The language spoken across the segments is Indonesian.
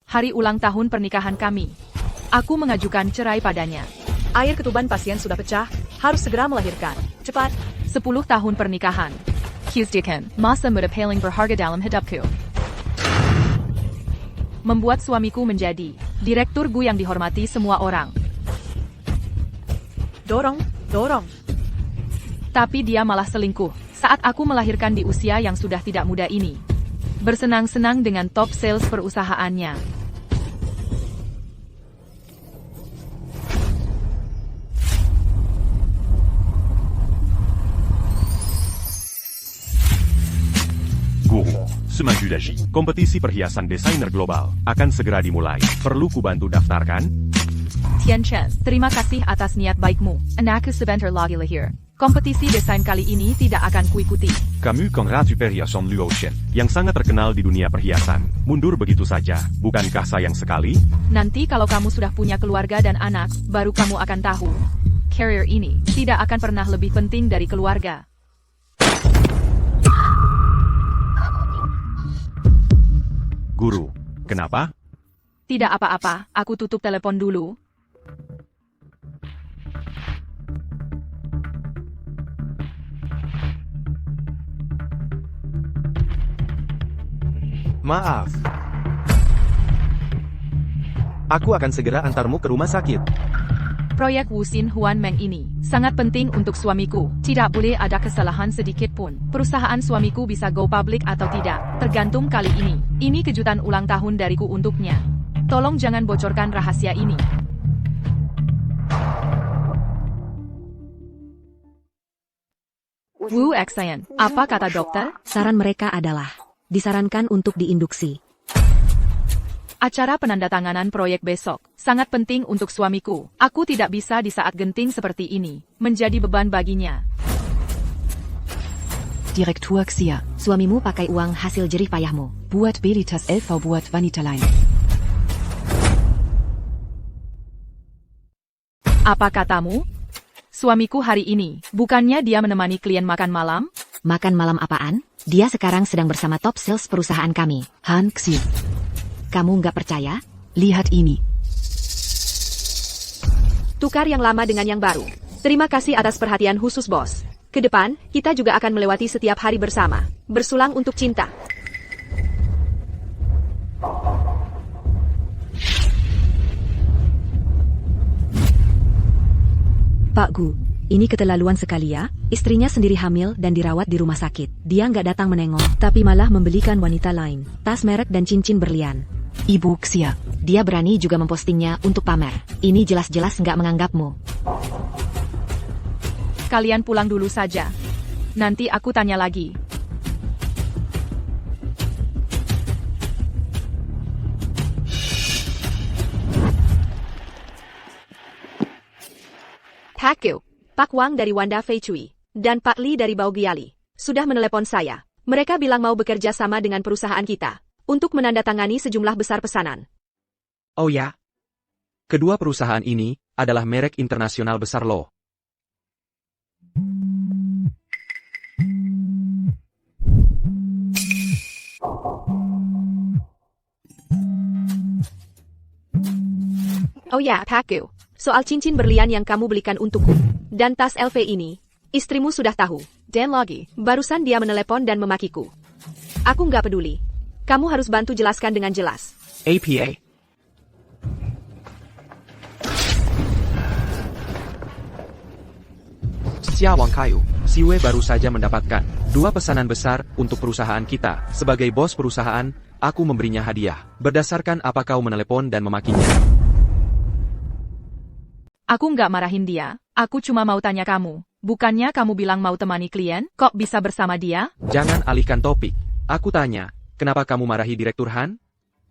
hari ulang tahun pernikahan kami. Aku mengajukan cerai padanya. Air ketuban pasien sudah pecah, harus segera melahirkan. Cepat. 10 tahun pernikahan. Kuzdikan, masa muda paling berharga dalam hidupku. Membuat suamiku menjadi direktur gu yang dihormati semua orang. Dorong. Tapi dia malah selingkuh saat aku melahirkan di usia yang sudah tidak muda ini. Bersenang-senang dengan top sales perusahaannya. Guru, semaju daji. Kompetisi perhiasan desainer global akan segera dimulai. Perlu kubantu daftarkan? Tianchen, terima kasih atas niat baikmu. Anakku sebentar lagi lahir. Kompetisi desain kali ini tidak akan kuikuti. Kamu Kong Ratu Perhiasan Luo Shen, yang sangat terkenal di dunia perhiasan. Mundur begitu saja, bukankah sayang sekali? Nanti kalau kamu sudah punya keluarga dan anak, baru kamu akan tahu. Career ini tidak akan pernah lebih penting dari keluarga. Guru, kenapa? Tidak apa-apa, aku tutup telepon dulu. Maaf. Aku akan segera antarmu ke rumah sakit. Proyek Wuxin Huan Meng ini sangat penting untuk suamiku. Tidak boleh ada kesalahan sedikit pun. Perusahaan suamiku bisa go public atau tidak, tergantung kali ini. Ini kejutan ulang tahun dariku untuknya. Tolong jangan bocorkan rahasia ini. Wu Xian, apa kata dokter? Saran mereka adalah disarankan untuk diinduksi. Acara penandatanganan proyek besok sangat penting untuk suamiku. Aku tidak bisa di saat genting seperti ini menjadi beban baginya. Direktur Xia, Suamimu pakai uang hasil jerih payahmu. buat Belitas LV buat wanita lain. Apa katamu? Suamiku hari ini, bukannya dia menemani klien makan malam? Makan malam apaan? Dia sekarang sedang bersama top sales perusahaan kami. Han Xia, Kamu nggak percaya? lihat ini. Tukar yang lama dengan yang baru. Terima kasih atas perhatian khusus, bos. Ke depan, kita juga akan melewati setiap hari bersama. Bersulang untuk cinta. Pak Gu, ini keterlaluan sekali ya. Istrinya sendiri hamil dan dirawat di rumah sakit. Dia nggak datang menengok, tapi malah membelikan wanita lain tas merek dan cincin berlian. Ibu Xia, Dia berani juga mempostingnya untuk pamer. Ini jelas-jelas nggak menganggapmu. Kalian pulang dulu saja. Nanti aku tanya lagi. Pak Gu, Pak Wang dari Wanda Fei Cui, dan Pak Li dari Baogiali sudah menelepon saya. Mereka bilang mau bekerja sama dengan perusahaan kita untuk menandatangani sejumlah besar pesanan. Oh ya? Kedua perusahaan ini adalah merek internasional besar loh. Oh ya, Pak Gu, soal cincin berlian yang kamu belikan untukku, dan tas LV ini, istrimu sudah tahu. Dan lagi, barusan dia menelepon dan memakiku. Aku nggak peduli. Kamu harus bantu jelaskan dengan jelas. APA. Xia Wang Kayu, Siwe baru saja mendapatkan 2 pesanan besar untuk perusahaan kita. Sebagai bos perusahaan, aku memberinya hadiah. Berdasarkan apa kau menelepon dan memakinya. Aku nggak marahin dia. Aku cuma mau tanya kamu. Bukannya kamu bilang mau temani klien? Kok bisa bersama dia? Jangan alihkan topik. Aku tanya, kenapa kamu marahi Direktur Han?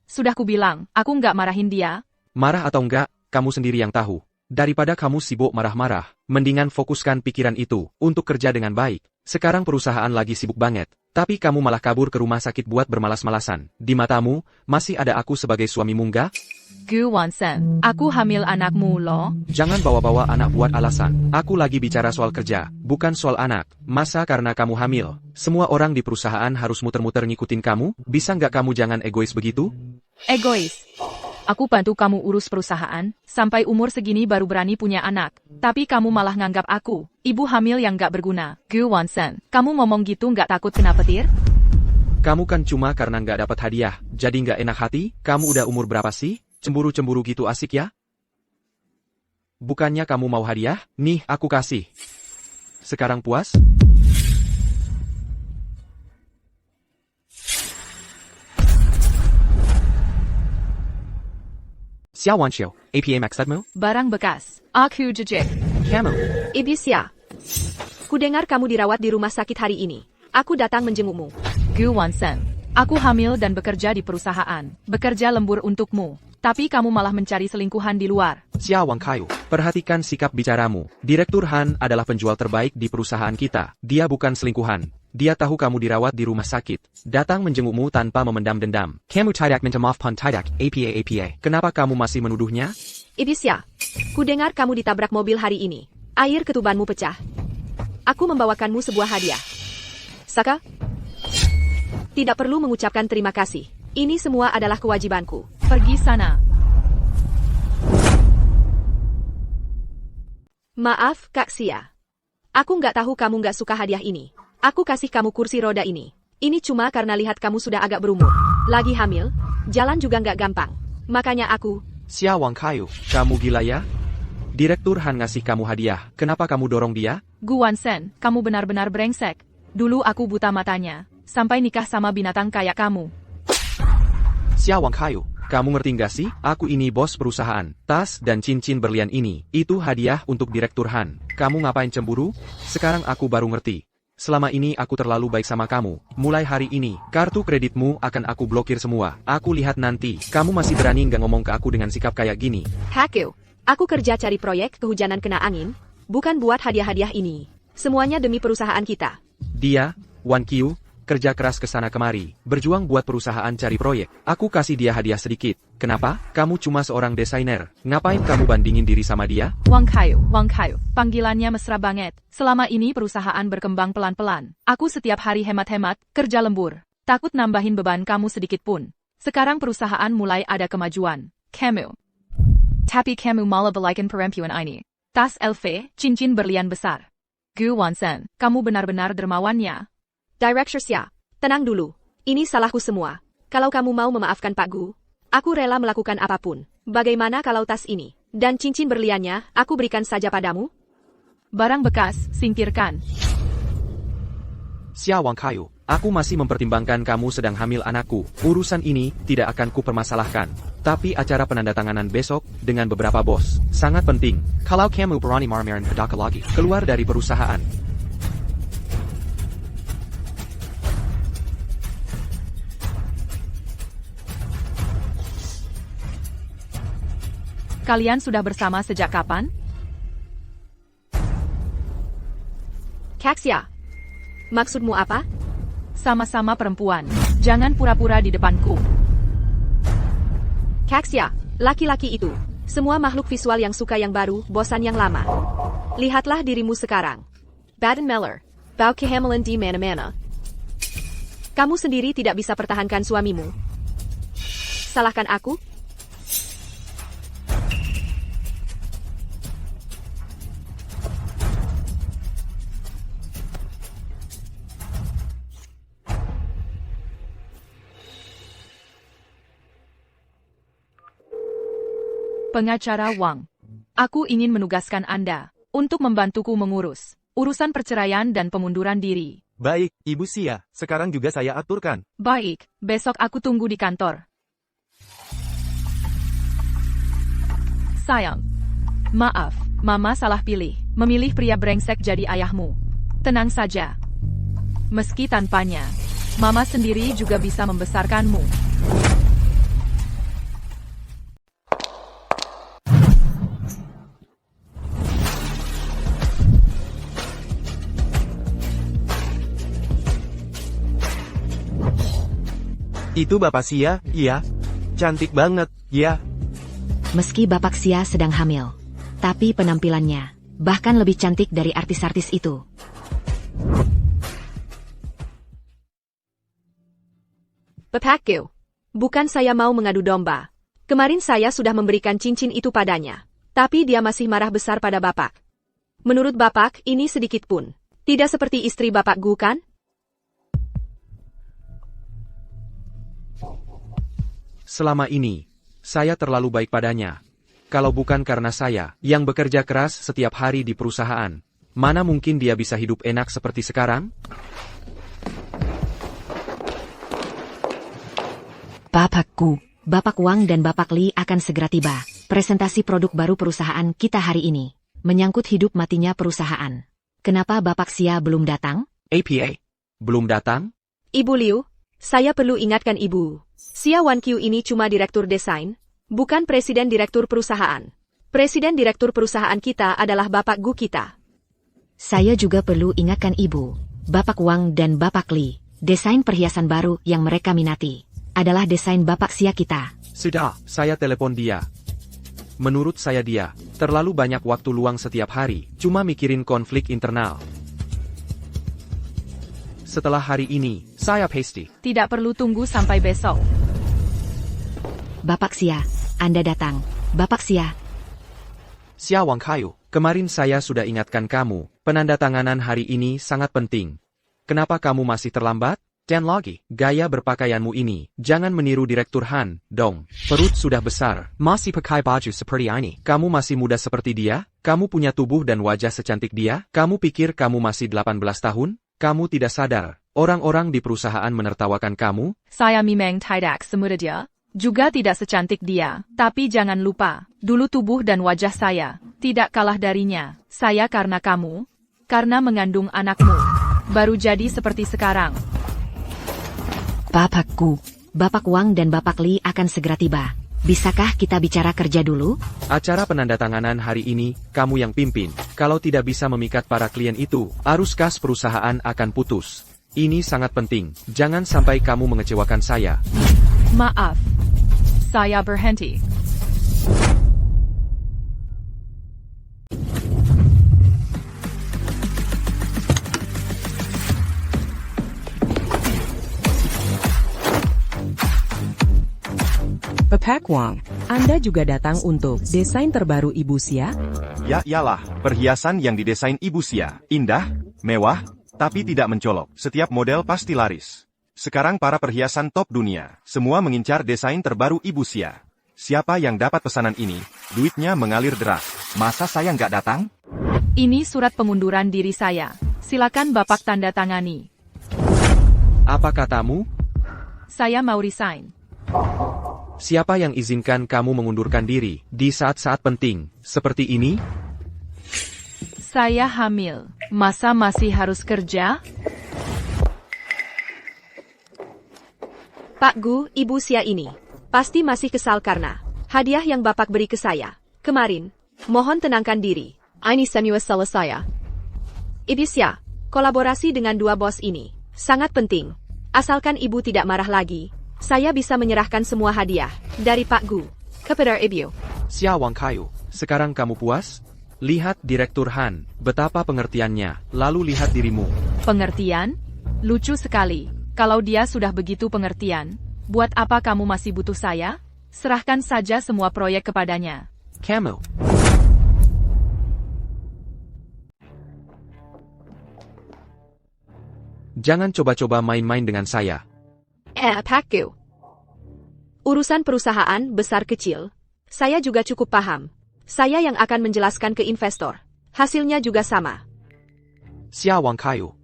Sudah ku bilang, aku nggak marahin dia. Marah atau enggak, kamu sendiri yang tahu. Daripada kamu sibuk marah-marah, mendingan fokuskan pikiran itu untuk kerja dengan baik. Sekarang perusahaan lagi sibuk banget, tapi kamu malah kabur ke rumah sakit buat bermalas-malasan. Di matamu, masih ada aku sebagai suamimu enggak? Gu Wansen, aku hamil anakmu loh. Jangan bawa-bawa anak buat alasan. Aku lagi bicara soal kerja, bukan soal anak. Masa karena kamu hamil, semua orang di perusahaan harus muter-muter ngikutin kamu? Bisa nggak kamu jangan egois begitu? Egois. Aku bantu kamu urus perusahaan, sampai umur segini baru berani punya anak. Tapi kamu malah nganggap aku, ibu hamil yang gak berguna. Gu Wansen, kamu ngomong gitu gak takut kena petir? Kamu kan cuma karena nggak dapat hadiah, jadi nggak enak hati? Kamu udah umur berapa sih? Cemburu-cemburu gitu asik ya? Bukannya kamu mau hadiah? Nih, aku kasih. Sekarang puas? Xiao Wanxiu, APA maksudmu? Barang bekas. Aku jejek. Kamu. Ibisya. Ku dengar kamu dirawat di rumah sakit hari ini. Aku datang menjengukmu. Gu Wansen, aku hamil dan bekerja di perusahaan. Bekerja lembur untukmu. Tapi kamu malah mencari selingkuhan di luar. Xia Wangkayu, perhatikan sikap bicaramu. Direktur Han adalah penjual terbaik di perusahaan kita. Dia bukan selingkuhan. Dia tahu kamu dirawat di rumah sakit. Datang menjengukmu tanpa memendam dendam. Kamu tidak minta maaf pun tidak, APA. Kenapa kamu masih menuduhnya? Ibisya. Ku dengar kamu ditabrak mobil hari ini. Air ketubanmu pecah. Aku membawakanmu sebuah hadiah. Saka? Tidak perlu mengucapkan terima kasih. Ini semua adalah kewajibanku. Pergi sana. Maaf, Kak Xia. Aku nggak tahu kamu nggak suka hadiah ini. Aku kasih kamu kursi roda ini. Ini cuma karena lihat kamu sudah agak berumur. Lagi hamil, jalan juga nggak gampang. Makanya aku... Xia Wangkayu, kamu gila ya? Direktur Han ngasih kamu hadiah. Kenapa kamu dorong dia? Gu Wansen, kamu benar-benar brengsek. Dulu aku buta matanya. Sampai nikah sama binatang kayak kamu. Xia Wangkayu, kamu ngerti nggak sih? Aku ini bos perusahaan. Tas dan cincin berlian ini, itu hadiah untuk Direktur Han. Kamu ngapain cemburu? Sekarang aku baru ngerti. Selama ini aku terlalu baik sama kamu. Mulai hari ini, kartu kreditmu akan aku blokir semua. Aku lihat nanti, kamu masih berani nggak ngomong ke aku dengan sikap kayak gini. Hakeu, aku kerja cari proyek kehujanan kena angin, bukan buat hadiah-hadiah ini. Semuanya demi perusahaan kita. Dia, Wan Qiu, kerja keras kesana kemari, berjuang buat perusahaan cari proyek. Aku kasih dia hadiah sedikit. Kenapa? Kamu cuma seorang desainer. Ngapain kamu bandingin diri sama dia? Wangkayu, panggilannya mesra banget. Selama ini perusahaan berkembang pelan-pelan. Aku setiap hari hemat-hemat, kerja lembur. Takut nambahin beban kamu sedikit pun. Sekarang perusahaan mulai ada kemajuan. Kamu. Tapi kamu malah belikan perempuan ini. Tas LV, cincin berlian besar. Gu Wansen, kamu benar-benar dermawannya. Director Xia, tenang dulu. Ini salahku semua. Kalau kamu mau memaafkan Pak Gu, aku rela melakukan apapun. Bagaimana kalau tas ini dan cincin berliannya aku berikan saja padamu? Barang bekas, singkirkan. Xia Wangkayu, aku masih mempertimbangkan kamu sedang hamil anakku. Urusan ini tidak akan kupermasalahkan. Tapi acara penandatanganan besok dengan beberapa bos sangat penting. Kalau kamu berani marah-marahin pedaka lagi, keluar dari perusahaan. Kalian sudah bersama sejak kapan? Kak Xia, maksudmu apa? Sama-sama perempuan. Jangan pura-pura di depanku. Kak Xia, laki-laki itu. Semua makhluk visual yang suka yang baru, bosan yang lama. Lihatlah dirimu sekarang. Baden Meller, bau kehamilan di mana-mana. Kamu sendiri tidak bisa pertahankan suamimu. Salahkan aku? Pengacara Wang. Aku ingin menugaskan Anda untuk membantuku mengurus urusan perceraian dan pengunduran diri. Baik, Ibu Xia, sekarang juga saya aturkan. Baik, besok aku tunggu di kantor. Sayang. Maaf, Mama salah pilih. Memilih pria brengsek jadi ayahmu. Tenang saja. Meski tanpanya, Mama sendiri juga bisa membesarkanmu. Itu Bapak Xia, iya. Cantik banget, ya. Meski Bapak Xia sedang hamil, tapi penampilannya bahkan lebih cantik dari artis-artis itu. Bapak Gu, bukan saya mau mengadu domba. Kemarin saya sudah memberikan cincin itu padanya. Tapi dia masih marah besar pada Bapak. Menurut Bapak, ini sedikit pun tidak seperti istri Bapak Gu, kan? Selama ini, saya terlalu baik padanya. Kalau bukan karena saya, yang bekerja keras setiap hari di perusahaan, mana mungkin dia bisa hidup enak seperti sekarang? Bapak Gu, Bapak Wang dan Bapak Li akan segera tiba. Presentasi produk baru perusahaan kita hari ini. Menyangkut hidup matinya perusahaan. Kenapa Bapak Xia belum datang? APA, belum datang? Ibu Liu, saya perlu ingatkan Ibu. Xia Wanqiu ini cuma direktur desain, bukan presiden direktur perusahaan. Presiden direktur perusahaan kita adalah Bapak Gu kita. Saya juga perlu ingatkan Ibu, Bapak Wang dan Bapak Li. Desain perhiasan baru yang mereka minati adalah desain Bapak Xia kita. Sudah, saya telepon dia. Menurut saya dia terlalu banyak waktu luang setiap hari, cuma mikirin konflik internal. Setelah hari ini, saya pasti. Tidak perlu tunggu sampai besok. Bapak Xia, Anda datang. Bapak Xia, Xia Wangkayu, kemarin saya sudah ingatkan kamu, penandatanganan hari ini sangat penting. Kenapa kamu masih terlambat? Dan lagi, gaya berpakaianmu ini, jangan meniru Direktur Han, dong. Perut sudah besar, masih pakai baju seperti ini. Kamu masih muda seperti dia? Kamu punya tubuh dan wajah secantik dia? Kamu pikir kamu masih 18 tahun? Kamu tidak sadar, orang-orang di perusahaan menertawakan kamu? Saya memang tidak semudah dia, juga tidak secantik dia. Tapi jangan lupa, dulu tubuh dan wajah saya tidak kalah darinya. Saya karena kamu, karena mengandung anakmu, baru jadi seperti sekarang. Bapak Gu, Bapak Wang dan Bapak Li akan segera tiba. Bisakah kita bicara kerja dulu? Acara penandatanganan hari ini, kamu yang pimpin. Kalau tidak bisa memikat para klien itu, arus kas perusahaan akan putus. Ini sangat penting, jangan sampai kamu mengecewakan saya. Maaf, saya berhenti. Bapak Wang, Anda juga datang untuk desain terbaru Ibu Xia? Ya iyalah, perhiasan yang didesain Ibu Xia. Indah, mewah, tapi tidak mencolok. Setiap model pasti laris. Sekarang para perhiasan top dunia, semua mengincar desain terbaru Ibu Xia. Siapa yang dapat pesanan ini, duitnya mengalir deras. Masa saya nggak datang? Ini surat pengunduran diri saya. Silakan Bapak tanda tangani. Apa katamu? Saya mau resign. Siapa yang izinkan kamu mengundurkan diri di saat-saat penting seperti ini? Saya hamil. Masa masih harus kerja? Pak Gu, Ibu Xia ini pasti masih kesal karena hadiah yang Bapak beri ke saya kemarin. Mohon tenangkan diri. Ini semua salah saya. Ibu Xia, kolaborasi dengan dua bos ini sangat penting. Asalkan Ibu tidak marah lagi, saya bisa menyerahkan semua hadiah dari Pak Gu kepada Ibu. Xia Wangkayu, sekarang kamu puas? Lihat Direktur Han, betapa pengertiannya, lalu lihat dirimu. Pengertian? Lucu sekali. Kalau dia sudah begitu pengertian, buat apa kamu masih butuh saya? Serahkan saja semua proyek kepadanya. Kamu. Jangan coba-coba main-main dengan saya. Pak Gu. Urusan perusahaan besar kecil, saya juga cukup paham. Saya yang akan menjelaskan ke investor. Hasilnya juga sama. Xia Wangkayu,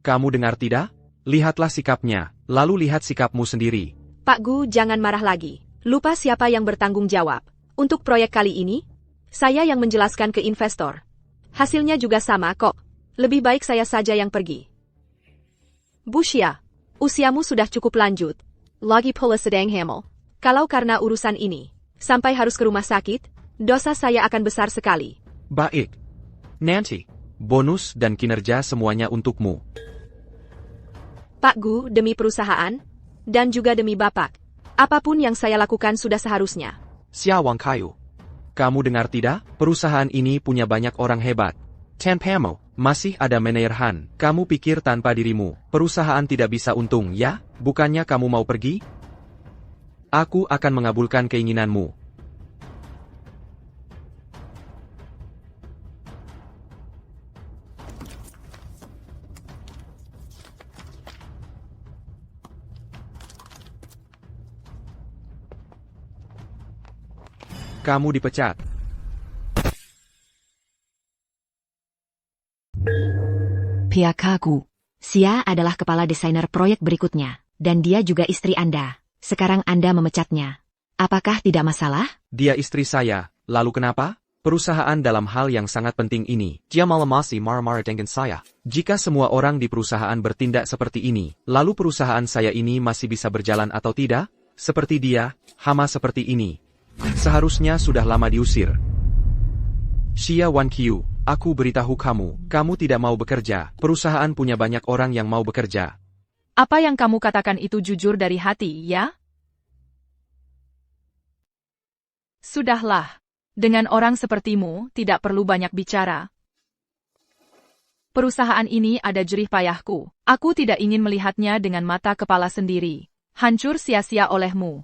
kamu dengar tidak? Lihatlah sikapnya, lalu lihat sikapmu sendiri. Pak Gu, jangan marah lagi. Lupa siapa yang bertanggung jawab. Untuk proyek kali ini, saya yang menjelaskan ke investor. Hasilnya juga sama kok. Lebih baik saya saja yang pergi. Bu Xia, usiamu sudah cukup lanjut. Lagi pula sedang hamil. Kalau karena urusan ini, sampai harus ke rumah sakit, dosa saya akan besar sekali. Baik. Nanti, bonus dan kinerja semuanya untukmu. Pak Gu, demi perusahaan, dan juga demi Bapak, apapun yang saya lakukan sudah seharusnya. Xia Wangkayu, kamu dengar tidak? Perusahaan ini punya banyak orang hebat. Tanpamu, masih ada manajer Han. Kamu pikir tanpa dirimu, perusahaan tidak bisa untung ya? Bukannya kamu mau pergi? Aku akan mengabulkan keinginanmu. Kamu dipecat. Pihakaku. Sia adalah kepala desainer proyek berikutnya, dan dia juga istri Anda. Sekarang Anda memecatnya. Apakah tidak masalah? Dia istri saya, lalu kenapa? Perusahaan dalam hal yang sangat penting ini. Dia malah masih marah-marah dengan saya. Jika semua orang di perusahaan bertindak seperti ini, lalu perusahaan saya ini masih bisa berjalan atau tidak? Seperti dia, hama seperti ini. Seharusnya sudah lama diusir. Xia Wanqiu, aku beritahu kamu tidak mau bekerja. Perusahaan punya banyak orang yang mau bekerja. Apa yang kamu katakan itu jujur dari hati, ya? Sudahlah. Dengan orang sepertimu, tidak perlu banyak bicara. Perusahaan ini ada jerih payahku. Aku tidak ingin melihatnya dengan mata kepala sendiri. Hancur sia-sia olehmu.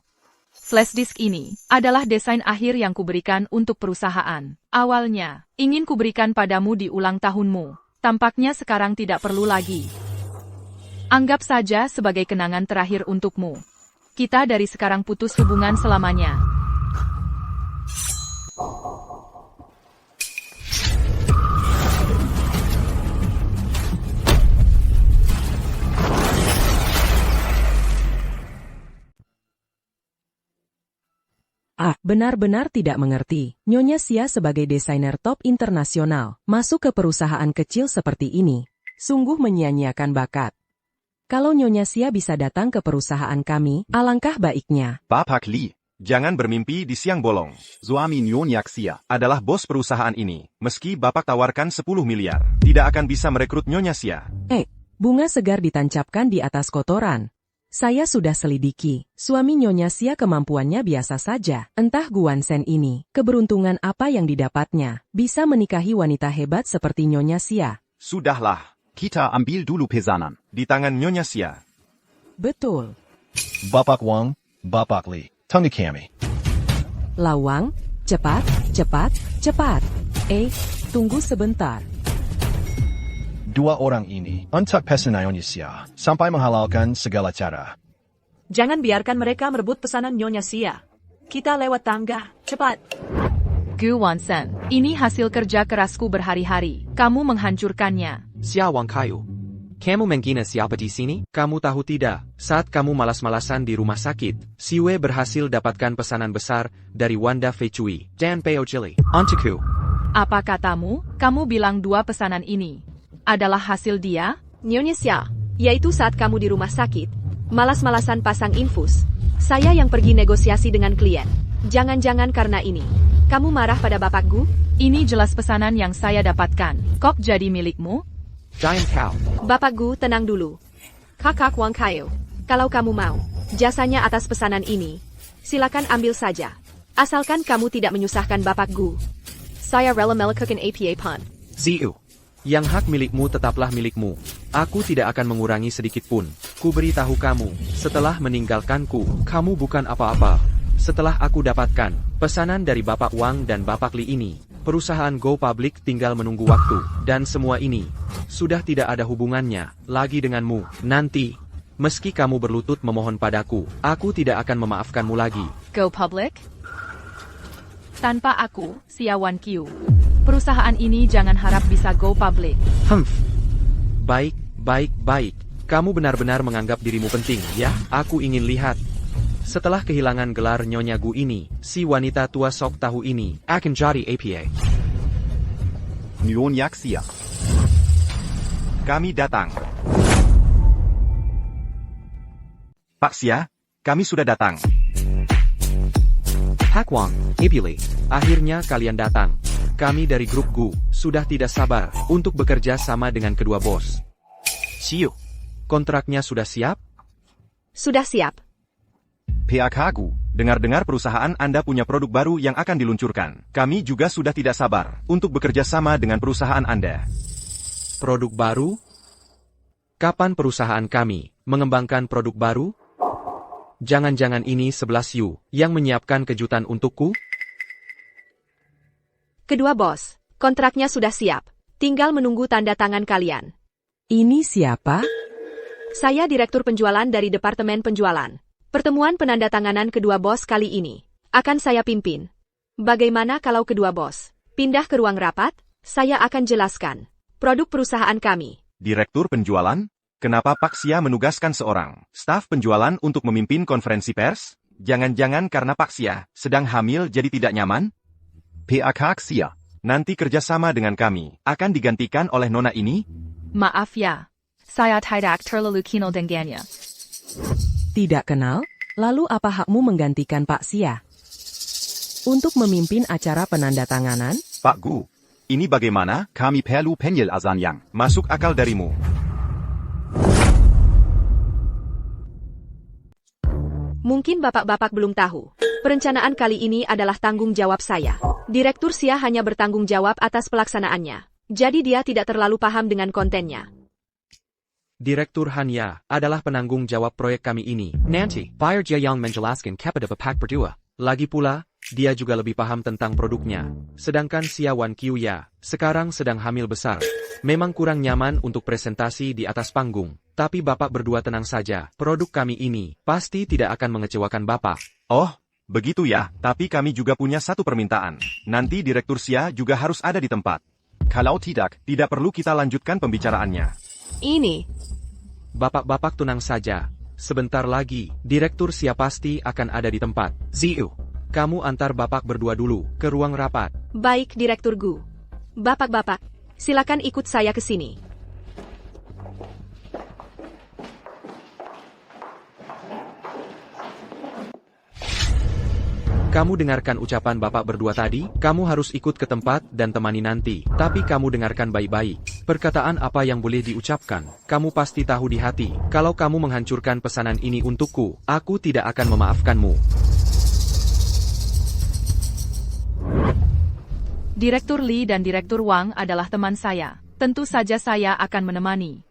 Flash disk ini adalah desain akhir yang kuberikan untuk perusahaan. Awalnya, ingin kuberikan padamu di ulang tahunmu. Tampaknya sekarang tidak perlu lagi. Anggap saja sebagai kenangan terakhir untukmu. Kita dari sekarang putus hubungan selamanya. Benar-benar tidak mengerti. Nyonya Xia sebagai desainer top internasional, masuk ke perusahaan kecil seperti ini. Sungguh menyia-nyiakan bakat. Kalau Nyonya Xia bisa datang ke perusahaan kami, alangkah baiknya. Bapak Li, jangan bermimpi di siang bolong. Suami Nyonya Xia adalah bos perusahaan ini. Meski Bapak tawarkan 10 miliar, tidak akan bisa merekrut Nyonya Xia. Bunga segar ditancapkan di atas kotoran. Saya sudah selidiki, suami Nyonya Xia kemampuannya biasa saja. Entah Guan Shen ini, keberuntungan apa yang didapatnya, bisa menikahi wanita hebat seperti Nyonya Xia. Sudahlah, kita ambil dulu pesanan di tangan Nyonya Xia. Betul. Bapak Wang, Bapak Li, tunggu kami. Lawang, cepat, cepat, cepat. Tunggu sebentar. Dua orang ini untuk pesanan Nyonya Xia sampai menghalalkan segala cara. Jangan biarkan mereka merebut pesanan Nyonya Xia. Kita lewat tangga, cepat. Gu Wansen, ini hasil kerja kerasku berhari-hari. Kamu menghancurkannya. Xia Wanqiu, kamu menghina siapa di sini? Kamu tahu tidak, saat kamu malas-malasan di rumah sakit, Si Wei berhasil dapatkan pesanan besar dari Wanda Feichui dan Peo Chili. Untukku. Apa katamu? Kamu bilang dua pesanan ini adalah hasil dia? Nyonya Xia, yaitu saat kamu di rumah sakit, malas-malasan pasang infus. Saya yang pergi negosiasi dengan klien. Jangan-jangan karena ini, kamu marah pada Bapak Gu? Ini jelas pesanan yang saya dapatkan. Kok jadi milikmu? Giant Cow. Bapak Gu, tenang dulu. Kakak Wang Kaio, kalau kamu mau, jasanya atas pesanan ini, silakan ambil saja. Asalkan kamu tidak menyusahkan Bapak Gu. Saya rela melakukan APA pun. Ziu. Yang hak milikmu tetaplah milikmu. Aku tidak akan mengurangi sedikit pun. Ku beritahu kamu, setelah meninggalkanku, kamu bukan apa-apa. Setelah aku dapatkan pesanan dari Bapak Wang dan Bapak Li ini, perusahaan Go Public tinggal menunggu waktu, dan semua ini sudah tidak ada hubungannya lagi denganmu. Nanti, meski kamu berlutut memohon padaku, aku tidak akan memaafkanmu lagi. Go Public? Tanpa aku, Xia Wanqiu, perusahaan ini jangan harap bisa go public. Baik. Kamu benar-benar menganggap dirimu penting, ya? Aku ingin lihat. Setelah kehilangan gelar Nyonya Gu ini, si wanita tua sok tahu ini akan jadi APA. Nyonya Xia, kami datang. Pak Xia, kami sudah datang. Pak Wang, Ibili, akhirnya kalian datang. Kami dari grup Gu sudah tidak sabar untuk bekerja sama dengan kedua bos. Siu, kontraknya sudah siap? Sudah siap. PHK, dengar-dengar perusahaan Anda punya produk baru yang akan diluncurkan. Kami juga sudah tidak sabar untuk bekerja sama dengan perusahaan Anda. Produk baru? Kapan perusahaan kami mengembangkan produk baru? Jangan-jangan ini 11 Yu yang menyiapkan kejutan untukku? Kedua bos, kontraknya sudah siap. Tinggal menunggu tanda tangan kalian. Ini siapa? Saya Direktur Penjualan dari Departemen Penjualan. Pertemuan penandatanganan kedua bos kali ini akan saya pimpin. Bagaimana kalau kedua bos pindah ke ruang rapat? Saya akan jelaskan produk perusahaan kami. Direktur penjualan? Kenapa Pak Xia menugaskan seorang staf penjualan untuk memimpin konferensi pers? Jangan-jangan karena Pak Xia sedang hamil jadi tidak nyaman? PAK Xia. Nanti kerjasama dengan kami akan digantikan oleh nona ini? Maaf ya, saya tidak terlalu kenal dengannya. Tidak kenal? Lalu apa hakmu menggantikan Pak Xia? Untuk memimpin acara penandatanganan? Pak Gu, ini bagaimana? Kami perlu penjelasan yang Masuk akal darimu. Mungkin bapak-bapak belum tahu. Perencanaan kali ini adalah tanggung jawab saya. Direktur Xia hanya bertanggung jawab atas pelaksanaannya. Jadi dia tidak terlalu paham dengan kontennya. Direktur Hanya adalah penanggung jawab proyek kami ini. Nanti, biar dia yang menjelaskan kepada Bapak berdua. Lagi pula, dia juga lebih paham tentang produknya. Sedangkan Xia Wan Qiu ya, sekarang sedang hamil besar. Memang kurang nyaman untuk presentasi di atas panggung. Tapi Bapak berdua tenang saja, produk kami ini pasti tidak akan mengecewakan Bapak. Oh, begitu ya. Tapi kami juga punya satu permintaan. Nanti Direktur Xia juga harus ada di tempat. Kalau tidak perlu kita lanjutkan pembicaraannya. Ini. Bapak-bapak tenang saja. Sebentar lagi, Direktur Xia pasti akan ada di tempat. Ziu, kamu antar Bapak berdua dulu ke ruang rapat. Baik, Direktur Gu. Bapak-bapak, silakan ikut saya ke sini. Kamu dengarkan ucapan Bapak berdua tadi, kamu harus ikut ke tempat dan temani nanti. Tapi kamu dengarkan baik-baik. Perkataan apa yang boleh diucapkan, kamu pasti tahu di hati. Kalau kamu menghancurkan pesanan ini untukku, aku tidak akan memaafkanmu. Direktur Li dan Direktur Wang adalah teman saya. Tentu saja saya akan menemani.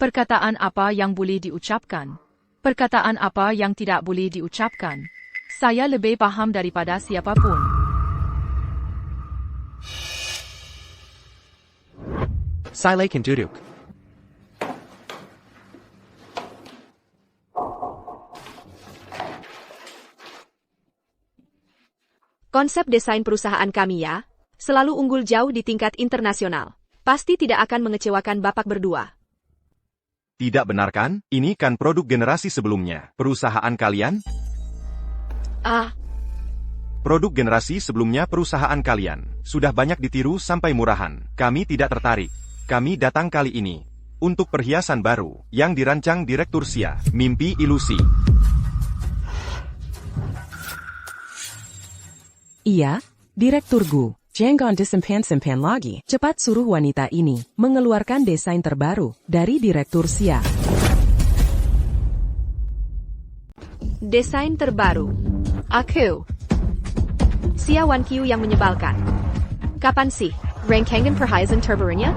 Perkataan apa yang boleh diucapkan? Perkataan apa yang tidak boleh diucapkan? Saya lebih paham daripada siapapun. Silakan duduk. Konsep desain perusahaan kami ya, selalu unggul jauh di tingkat internasional. Pasti tidak akan mengecewakan Bapak berdua. Tidak benar kan? Ini kan produk generasi sebelumnya. Perusahaan kalian? Produk generasi sebelumnya perusahaan kalian sudah banyak ditiru sampai murahan. Kami tidak tertarik. Kami datang kali ini untuk perhiasan baru yang dirancang Direktur Xia, Mimpi Ilusi. Iya, Direktur Gu. Jangan disimpan-simpan lagi. Cepat suruh wanita ini mengeluarkan desain terbaru dari Direktur Xia. Desain terbaru. Aku. Xia Wan Qiu yang menyebalkan. Kapan sih rangkaian perhiasan terbarunya?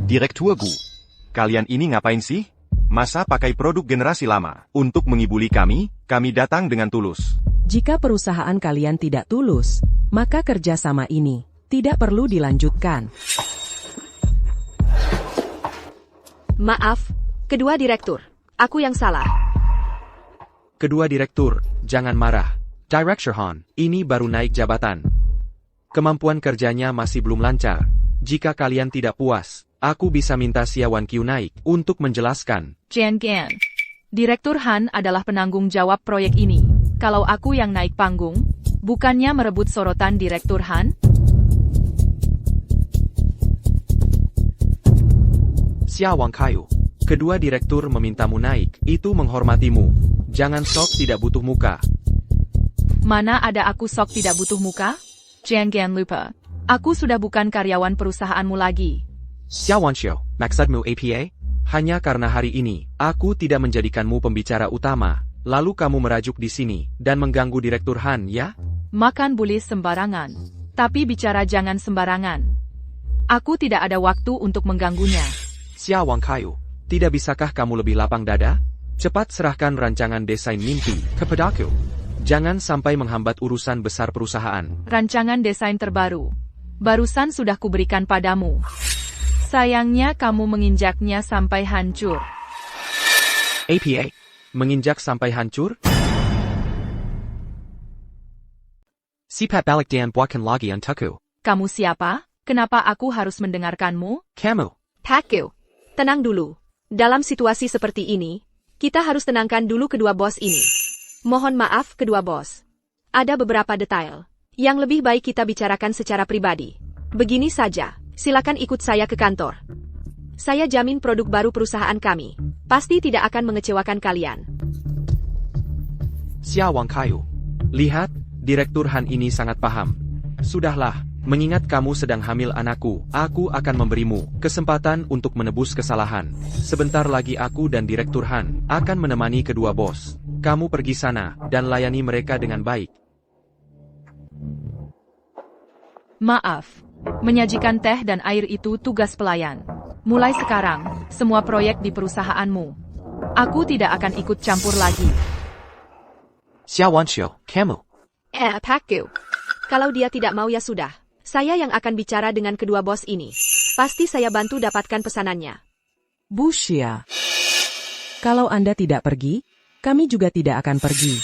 Direktur Gu, kalian ini ngapain sih? Masa pakai produk generasi lama? Untuk mengibuli kami datang dengan tulus. Jika perusahaan kalian tidak tulus, maka kerjasama ini tidak perlu dilanjutkan. Maaf, kedua direktur. Aku yang salah. Kedua direktur, jangan marah. Director Han, ini baru naik jabatan. Kemampuan kerjanya masih belum lancar. Jika kalian tidak puas, aku bisa minta Xia Wan Qiu naik untuk menjelaskan. Jangan. Direktur Han adalah penanggung jawab proyek ini. Kalau aku yang naik panggung, bukannya merebut sorotan Direktur Han? Xia Wan Qiu, kedua direktur memintamu naik, itu menghormatimu. Jangan sok tidak butuh muka. Mana ada aku sok tidak butuh muka? Jangan lupa, aku sudah bukan karyawan perusahaanmu lagi. Xia Wan Qiu, maksudmu APA? Hanya karena hari ini, aku tidak menjadikanmu pembicara utama, lalu kamu merajuk di sini, dan mengganggu Direktur Han, ya? Makan boleh sembarangan, tapi bicara jangan sembarangan. Aku tidak ada waktu untuk mengganggunya. Xia Wan Qiu, tidak bisakah kamu lebih lapang dada? Cepat serahkan rancangan desain mimpi kepadaku. Jangan sampai menghambat urusan besar perusahaan. Rancangan desain terbaru. Barusan sudah kuberikan padamu. Sayangnya kamu menginjaknya sampai hancur. APA? Menginjak sampai hancur? Sipat balik dan buatkan lagi untukku. Kamu siapa? Kenapa aku harus mendengarkanmu? Kamu. Pakku, tenang dulu. Dalam situasi seperti ini, kita harus tenangkan dulu kedua bos ini. Mohon maaf kedua bos. Ada beberapa detail yang lebih baik kita bicarakan secara pribadi. Begini saja, silakan ikut saya ke kantor. Saya jamin produk baru perusahaan kami pasti tidak akan mengecewakan kalian. Xia Wang Kayu. Lihat, Direktur Han ini sangat paham. Sudahlah, mengingat kamu sedang hamil anakku, aku akan memberimu kesempatan untuk menebus kesalahan. Sebentar lagi aku dan Direktur Han akan menemani kedua bos. Kamu pergi sana dan layani mereka dengan baik. Maaf, menyajikan teh dan air itu tugas pelayan. Mulai sekarang, semua proyek di perusahaanmu. Aku tidak akan ikut campur lagi. Xia Wanxiu, kamu. Pakku. Kalau dia tidak mau ya sudah. Saya yang akan bicara dengan kedua bos ini. Pasti saya bantu dapatkan pesanannya. Bu Xia. Kalau Anda tidak pergi, kami juga tidak akan pergi.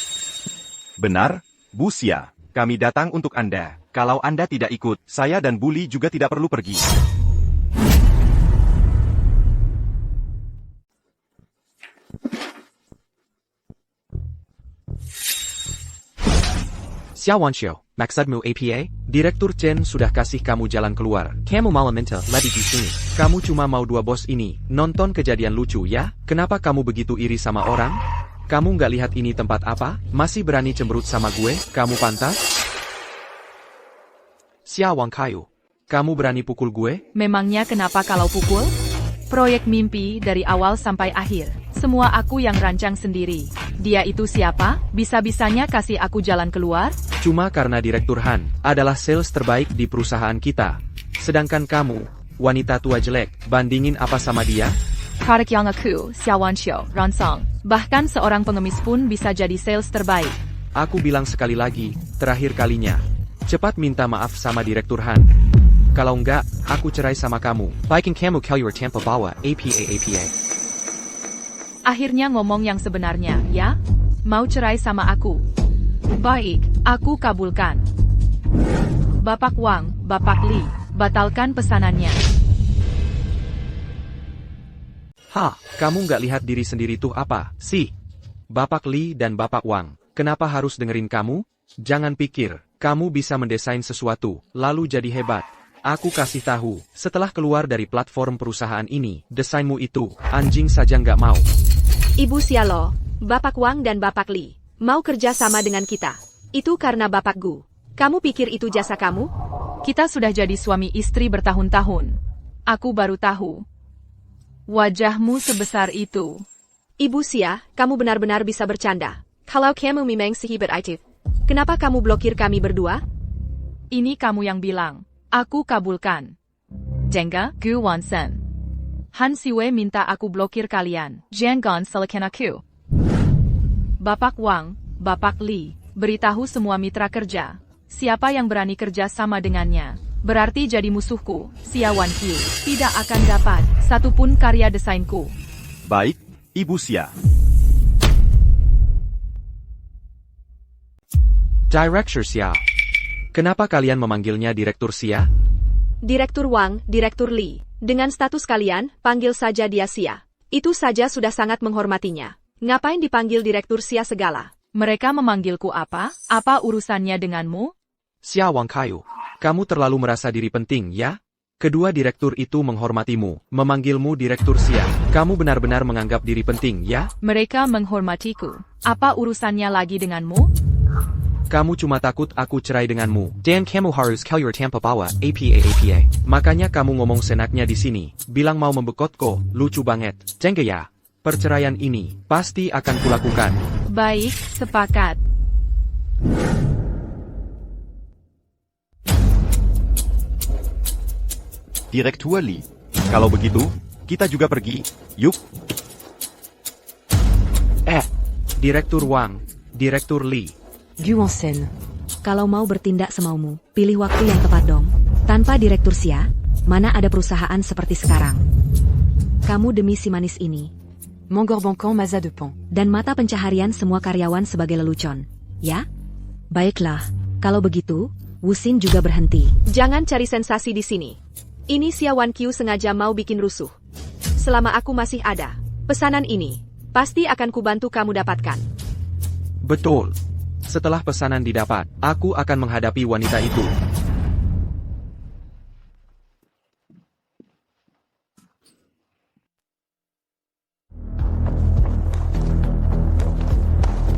Benar, Bu Xia. Kami datang untuk Anda. Kalau Anda tidak ikut, saya dan Bully juga tidak perlu pergi. Xia Wanxiu, maksudmu APA? Direktur Chen sudah kasih kamu jalan keluar. Kamu malah minta lebih di sini. Kamu cuma mau dua bos ini nonton kejadian lucu ya? Kenapa kamu begitu iri sama orang? Kamu nggak lihat ini tempat apa? Masih berani cemberut sama gue? Kamu pantas? Xia Wang Kayu, kamu berani pukul gue? Memangnya kenapa kalau pukul? Proyek mimpi dari awal sampai akhir. Semua aku yang rancang sendiri. Dia itu siapa? Bisa-bisanya kasih aku jalan keluar? Cuma karena Direktur Han adalah sales terbaik di perusahaan kita. Sedangkan kamu, wanita tua jelek, bandingin apa sama dia? Produk yang aku, Xia Wanxiu, rancang. Bahkan seorang pengemis pun bisa jadi sales terbaik. Aku bilang sekali lagi, terakhir kalinya. Cepat minta maaf sama Direktur Han. Kalau enggak, aku cerai sama kamu. Baikin kamu keluar tanpa bawa APA. Akhirnya ngomong yang sebenarnya, ya? Mau cerai sama aku? Baik, aku kabulkan. Bapak Wang, Bapak Li, batalkan pesanannya. Hah, kamu nggak lihat diri sendiri tuh apa, sih? Bapak Li dan Bapak Wang, kenapa harus dengerin kamu? Jangan pikir, kamu bisa mendesain sesuatu, lalu jadi hebat. Aku kasih tahu, setelah keluar dari platform perusahaan ini, desainmu itu, anjing saja nggak mau. Ibu Xialo, Bapak Wang dan Bapak Li, mau kerja sama dengan kita. Itu karena Bapak Gu. Kamu pikir itu jasa kamu? Kita sudah jadi suami istri bertahun-tahun. Aku baru tahu. Wajahmu sebesar itu. Ibu Xia, kamu benar-benar bisa bercanda. Kalau kamu memang sehebat itu, kenapa kamu blokir kami berdua? Ini kamu yang bilang. Aku kabulkan. Jengga, Gu Wansen. Han Siwei minta aku blokir kalian. Jangan salahkan aku. Bapak Wang, Bapak Li, beritahu semua mitra kerja. Siapa yang berani kerja sama dengannya, berarti jadi musuhku, Xia Wanqiu. Tidak akan dapat satupun karya desainku. Baik, Ibu Xia. Director Xia. Kenapa kalian memanggilnya Direktur Xia? Direktur Wang, Direktur Li. Dengan status kalian, panggil saja dia Xia. Itu saja sudah sangat menghormatinya. Ngapain dipanggil Direktur Xia segala? Mereka memanggilku apa? Apa urusannya denganmu? Xia Wang Kayu, kamu terlalu merasa diri penting, ya? Kedua direktur itu menghormatimu, memanggilmu Direktur Xia. Kamu benar-benar menganggap diri penting, ya? Mereka menghormatiku. Apa urusannya lagi denganmu? Kamu cuma takut aku cerai denganmu. Dan kamu harus keluar tanpa bawa APA. Makanya kamu ngomong senaknya di sini. Bilang mau membekotku, lucu banget. Jengga ya. Perceraian ini pasti akan kulakukan. Baik, sepakat. Direktur Li. Kalau begitu, kita juga pergi. Yuk. Direktur Wang, Direktur Li. Guansen. Kalau mau bertindak semaumu, pilih waktu yang tepat dong. Tanpa Direktur Xia, mana ada perusahaan seperti sekarang. Kamu demi si manis ini. Mangorbankan Maza de Pan. Dan mata pencaharian semua karyawan sebagai lelucon. Ya? Baiklah, kalau begitu, Wuxin juga berhenti. Jangan cari sensasi di sini. Ini Xia Wanqiu sengaja mau bikin rusuh. Selama aku masih ada, pesanan ini pasti akan kubantu kamu dapatkan. Betul. Setelah pesanan didapat, aku akan menghadapi wanita itu.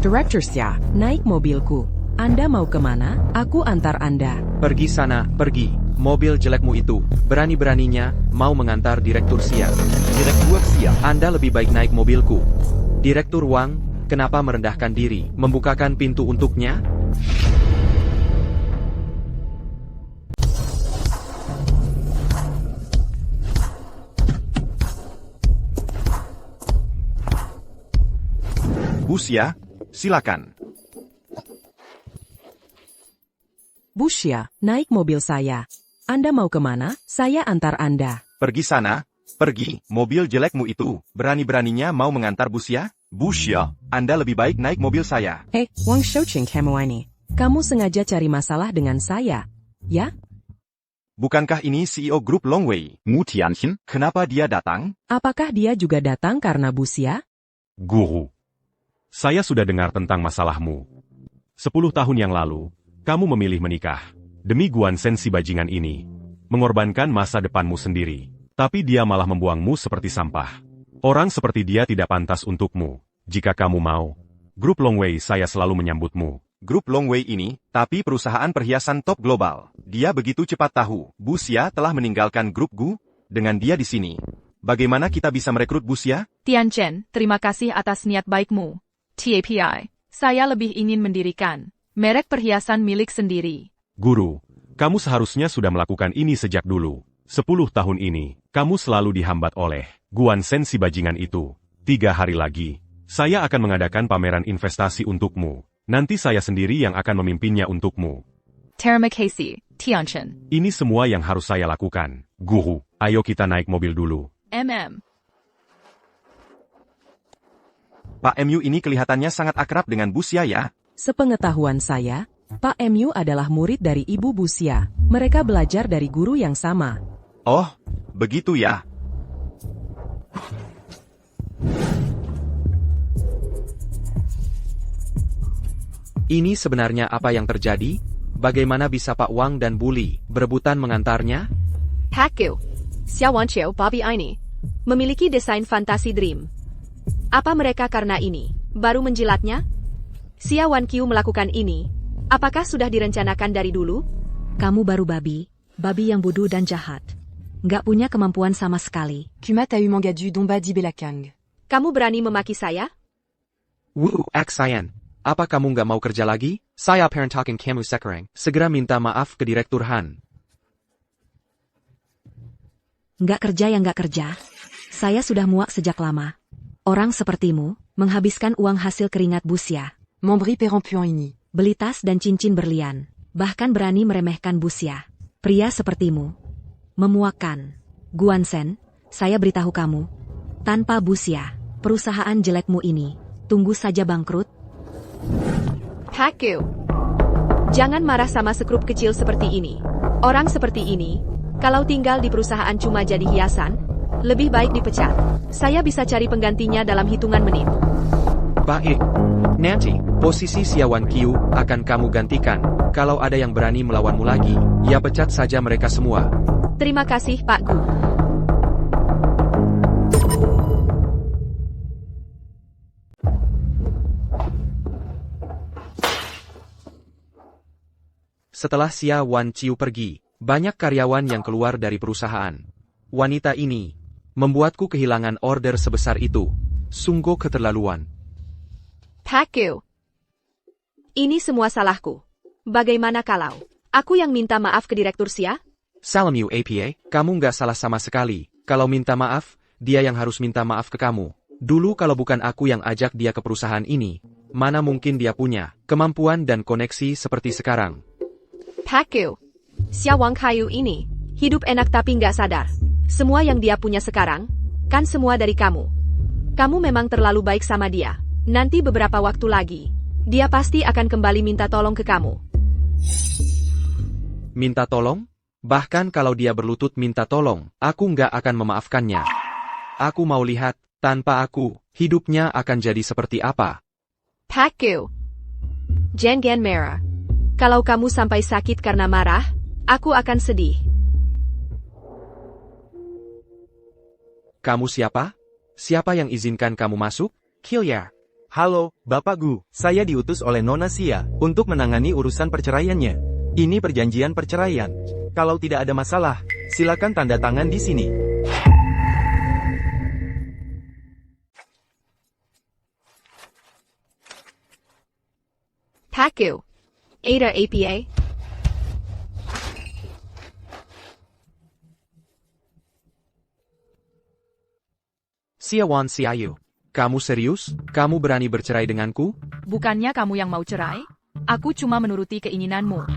Director Xia, naik mobilku. Anda mau kemana? Aku antar Anda. Pergi sana, pergi. Mobil jelekmu itu, berani-beraninya, mau mengantar Direktur Xia. Direktur Xia. Anda lebih baik naik mobilku. Direktur Wang, kenapa merendahkan diri, membukakan pintu untuknya? Bu Xia, silakan. Bu Xia, naik mobil saya. Anda mau kemana? Saya antar Anda. Pergi sana, pergi. Mobil jelekmu itu, berani-beraninya mau mengantar Bu Xia? Bu Xia, Anda lebih baik naik mobil saya. Wang Shouqing kamu ini. Kamu sengaja cari masalah dengan saya, ya? Bukankah ini CEO grup Longwei, Mu Tianxin? Kenapa dia datang? Apakah dia juga datang karena Bu Xia? Guru, saya sudah dengar tentang masalahmu. 10 tahun yang lalu, kamu memilih menikah. Demi Guansen si bajingan ini. Mengorbankan masa depanmu sendiri. Tapi dia malah membuangmu seperti sampah. Orang seperti dia tidak pantas untukmu. Jika kamu mau, grup Longwei saya selalu menyambutmu. Grup Longwei ini, tapi perusahaan perhiasan top global. Dia begitu cepat tahu, Bu Xia telah meninggalkan grup Gu. Dengan dia di sini, bagaimana kita bisa merekrut Bu Xia? Tian Chen, terima kasih atas niat baikmu. TAPI, saya lebih ingin mendirikan merek perhiasan milik sendiri. Guru, kamu seharusnya sudah melakukan ini sejak dulu. 10 tahun ini, kamu selalu dihambat oleh Guansen si bajingan itu. 3 hari lagi, saya akan mengadakan pameran investasi untukmu. Nanti saya sendiri yang akan memimpinnya untukmu. Terima kasih, Tian Chen. Ini semua yang harus saya lakukan. Guru, ayo kita naik mobil dulu. Pak MU ini kelihatannya sangat akrab dengan Bu Xia ya? Sepengetahuan saya, Pak MU adalah murid dari Ibu Bu Xia. Mereka belajar dari guru yang sama. Oh, begitu ya. Ini sebenarnya apa yang terjadi? Bagaimana bisa Pak Wang dan Bu Li berebutan mengantarnya? Hakku, Xia Wanqiu Bobby ini memiliki desain fantasi dream. Apa mereka karena ini baru menjilatnya? Xia Wanqiu melakukan ini. Apakah sudah direncanakan dari dulu? Kamu baru babi yang bodoh dan jahat. Nggak punya kemampuan sama sekali. Kuma ta eu mangadu domba di belakang. Kamu berani memaki saya? Wu, Aksayan. Apa kamu nggak mau kerja lagi? Saya parentakin kamu sekarang. Segera minta maaf ke Direktur Han. Nggak kerja yang nggak kerja. Saya sudah muak sejak lama. Orang sepertimu, menghabiskan uang hasil keringat Bu Xia. Membri perempuan ini. Beli tas dan cincin berlian. Bahkan berani meremehkan Bu Xia. Pria sepertimu. Memuakkan. Guansen, saya beritahu kamu. Tanpa Bu Xia, perusahaan jelekmu ini, tunggu saja bangkrut. Hakku, jangan marah sama sekrup kecil seperti ini. Orang seperti ini, kalau tinggal di perusahaan cuma jadi hiasan, lebih baik dipecat. Saya bisa cari penggantinya dalam hitungan menit. Baik. Nanti, posisi Xia Wanqiu akan kamu gantikan. Kalau ada yang berani melawanmu lagi, ya pecat saja mereka semua. Terima kasih, Pak Gu. Setelah Xia Wanqiu pergi, banyak karyawan yang keluar dari perusahaan. Wanita ini membuatku kehilangan order sebesar itu. Sungguh keterlaluan. Hakku, ini semua salahku. Bagaimana kalau aku yang minta maaf ke Direktur Xia? Salam you APA, kamu nggak salah sama sekali. Kalau minta maaf, dia yang harus minta maaf ke kamu. Dulu kalau bukan aku yang ajak dia ke perusahaan ini, mana mungkin dia punya kemampuan dan koneksi seperti sekarang. Pakku. Xia Wang Kayu ini, hidup enak tapi nggak sadar. Semua yang dia punya sekarang, kan semua dari kamu. Kamu memang terlalu baik sama dia. Nanti beberapa waktu lagi, dia pasti akan kembali minta tolong ke kamu. Minta tolong? Bahkan kalau dia berlutut minta tolong, aku nggak akan memaafkannya. Aku mau lihat, tanpa aku, hidupnya akan jadi seperti apa. Pakku. Jangan marah. Kalau kamu sampai sakit karena marah, aku akan sedih. Kamu siapa? Siapa yang izinkan kamu masuk? Kilya. Halo, Bapak Gu. Saya diutus oleh Nona Xia untuk menangani urusan perceraiannya. Ini perjanjian perceraian. Kalau tidak ada masalah, silakan tanda tangan di sini. Pakku. Ada APA? Xia Wan Xiaoyu. Kamu serius? Kamu berani bercerai denganku? Bukannya kamu yang mau cerai? Aku cuma menuruti keinginanmu.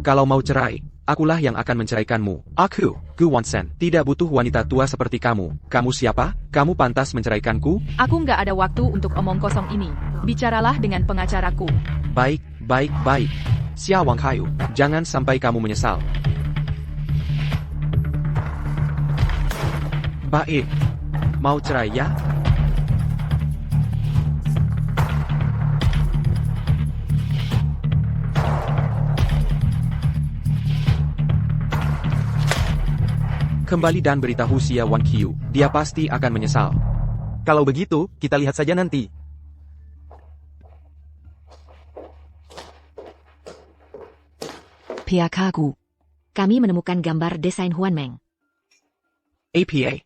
Kalau mau cerai, akulah yang akan menceraikanmu. Aku, Gu Wansen, tidak butuh wanita tua seperti kamu. Kamu siapa? Kamu pantas menceraikanku? Aku nggak ada waktu untuk omong kosong ini. Bicaralah dengan pengacaraku. Baik, baik, baik. Xia Wang Kayu, jangan sampai kamu menyesal. Baik. Mau cerai ya? Kembali dan beritahu Xia Wan Qiu, dia pasti akan menyesal. Kalau begitu, kita lihat saja nanti. Pihak Hagu. Kami menemukan gambar desain Huan Meng. APA.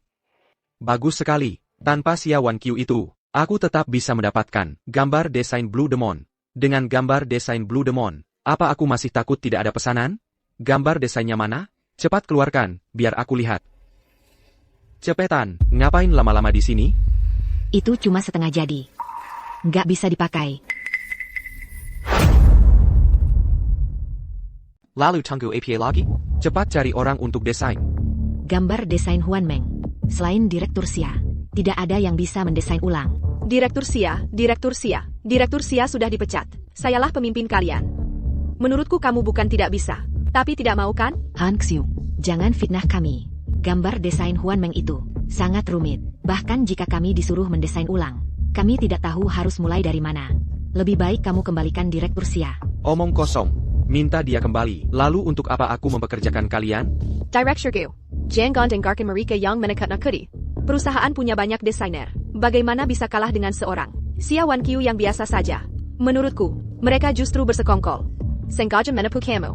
Bagus sekali. Tanpa Xia Wan Qiu itu, aku tetap bisa mendapatkan gambar desain Blue Demon. Dengan gambar desain Blue Demon, apa aku masih takut tidak ada pesanan? Gambar desainnya mana? Cepat keluarkan, biar aku lihat. Cepetan, ngapain lama-lama di sini? Itu cuma setengah jadi. Nggak bisa dipakai. Lalu tunggu APA lagi? Cepat cari orang untuk desain. Gambar desain Huan Meng. Selain Direktur Xia, tidak ada yang bisa mendesain ulang. Direktur Xia, Direktur Xia. Direktur Xia sudah dipecat. Sayalah pemimpin kalian. Menurutku kamu bukan tidak bisa, tapi tidak mau kan? Han Xiu, jangan fitnah kami. Gambar desain Huan Meng itu sangat rumit. Bahkan jika kami disuruh mendesain ulang, kami tidak tahu harus mulai dari mana. Lebih baik kamu kembalikan Direktur Xia. Omong kosong. Minta dia kembali. Lalu untuk apa aku mempekerjakan kalian? Director Gu. Jangan dengarkan mereka yang menakut-nakuti. Perusahaan punya banyak desainer. Bagaimana bisa kalah dengan seorang Xia Wan Qiu yang biasa saja? Menurutku, mereka justru bersekongkol. Sengaja menipu kamu.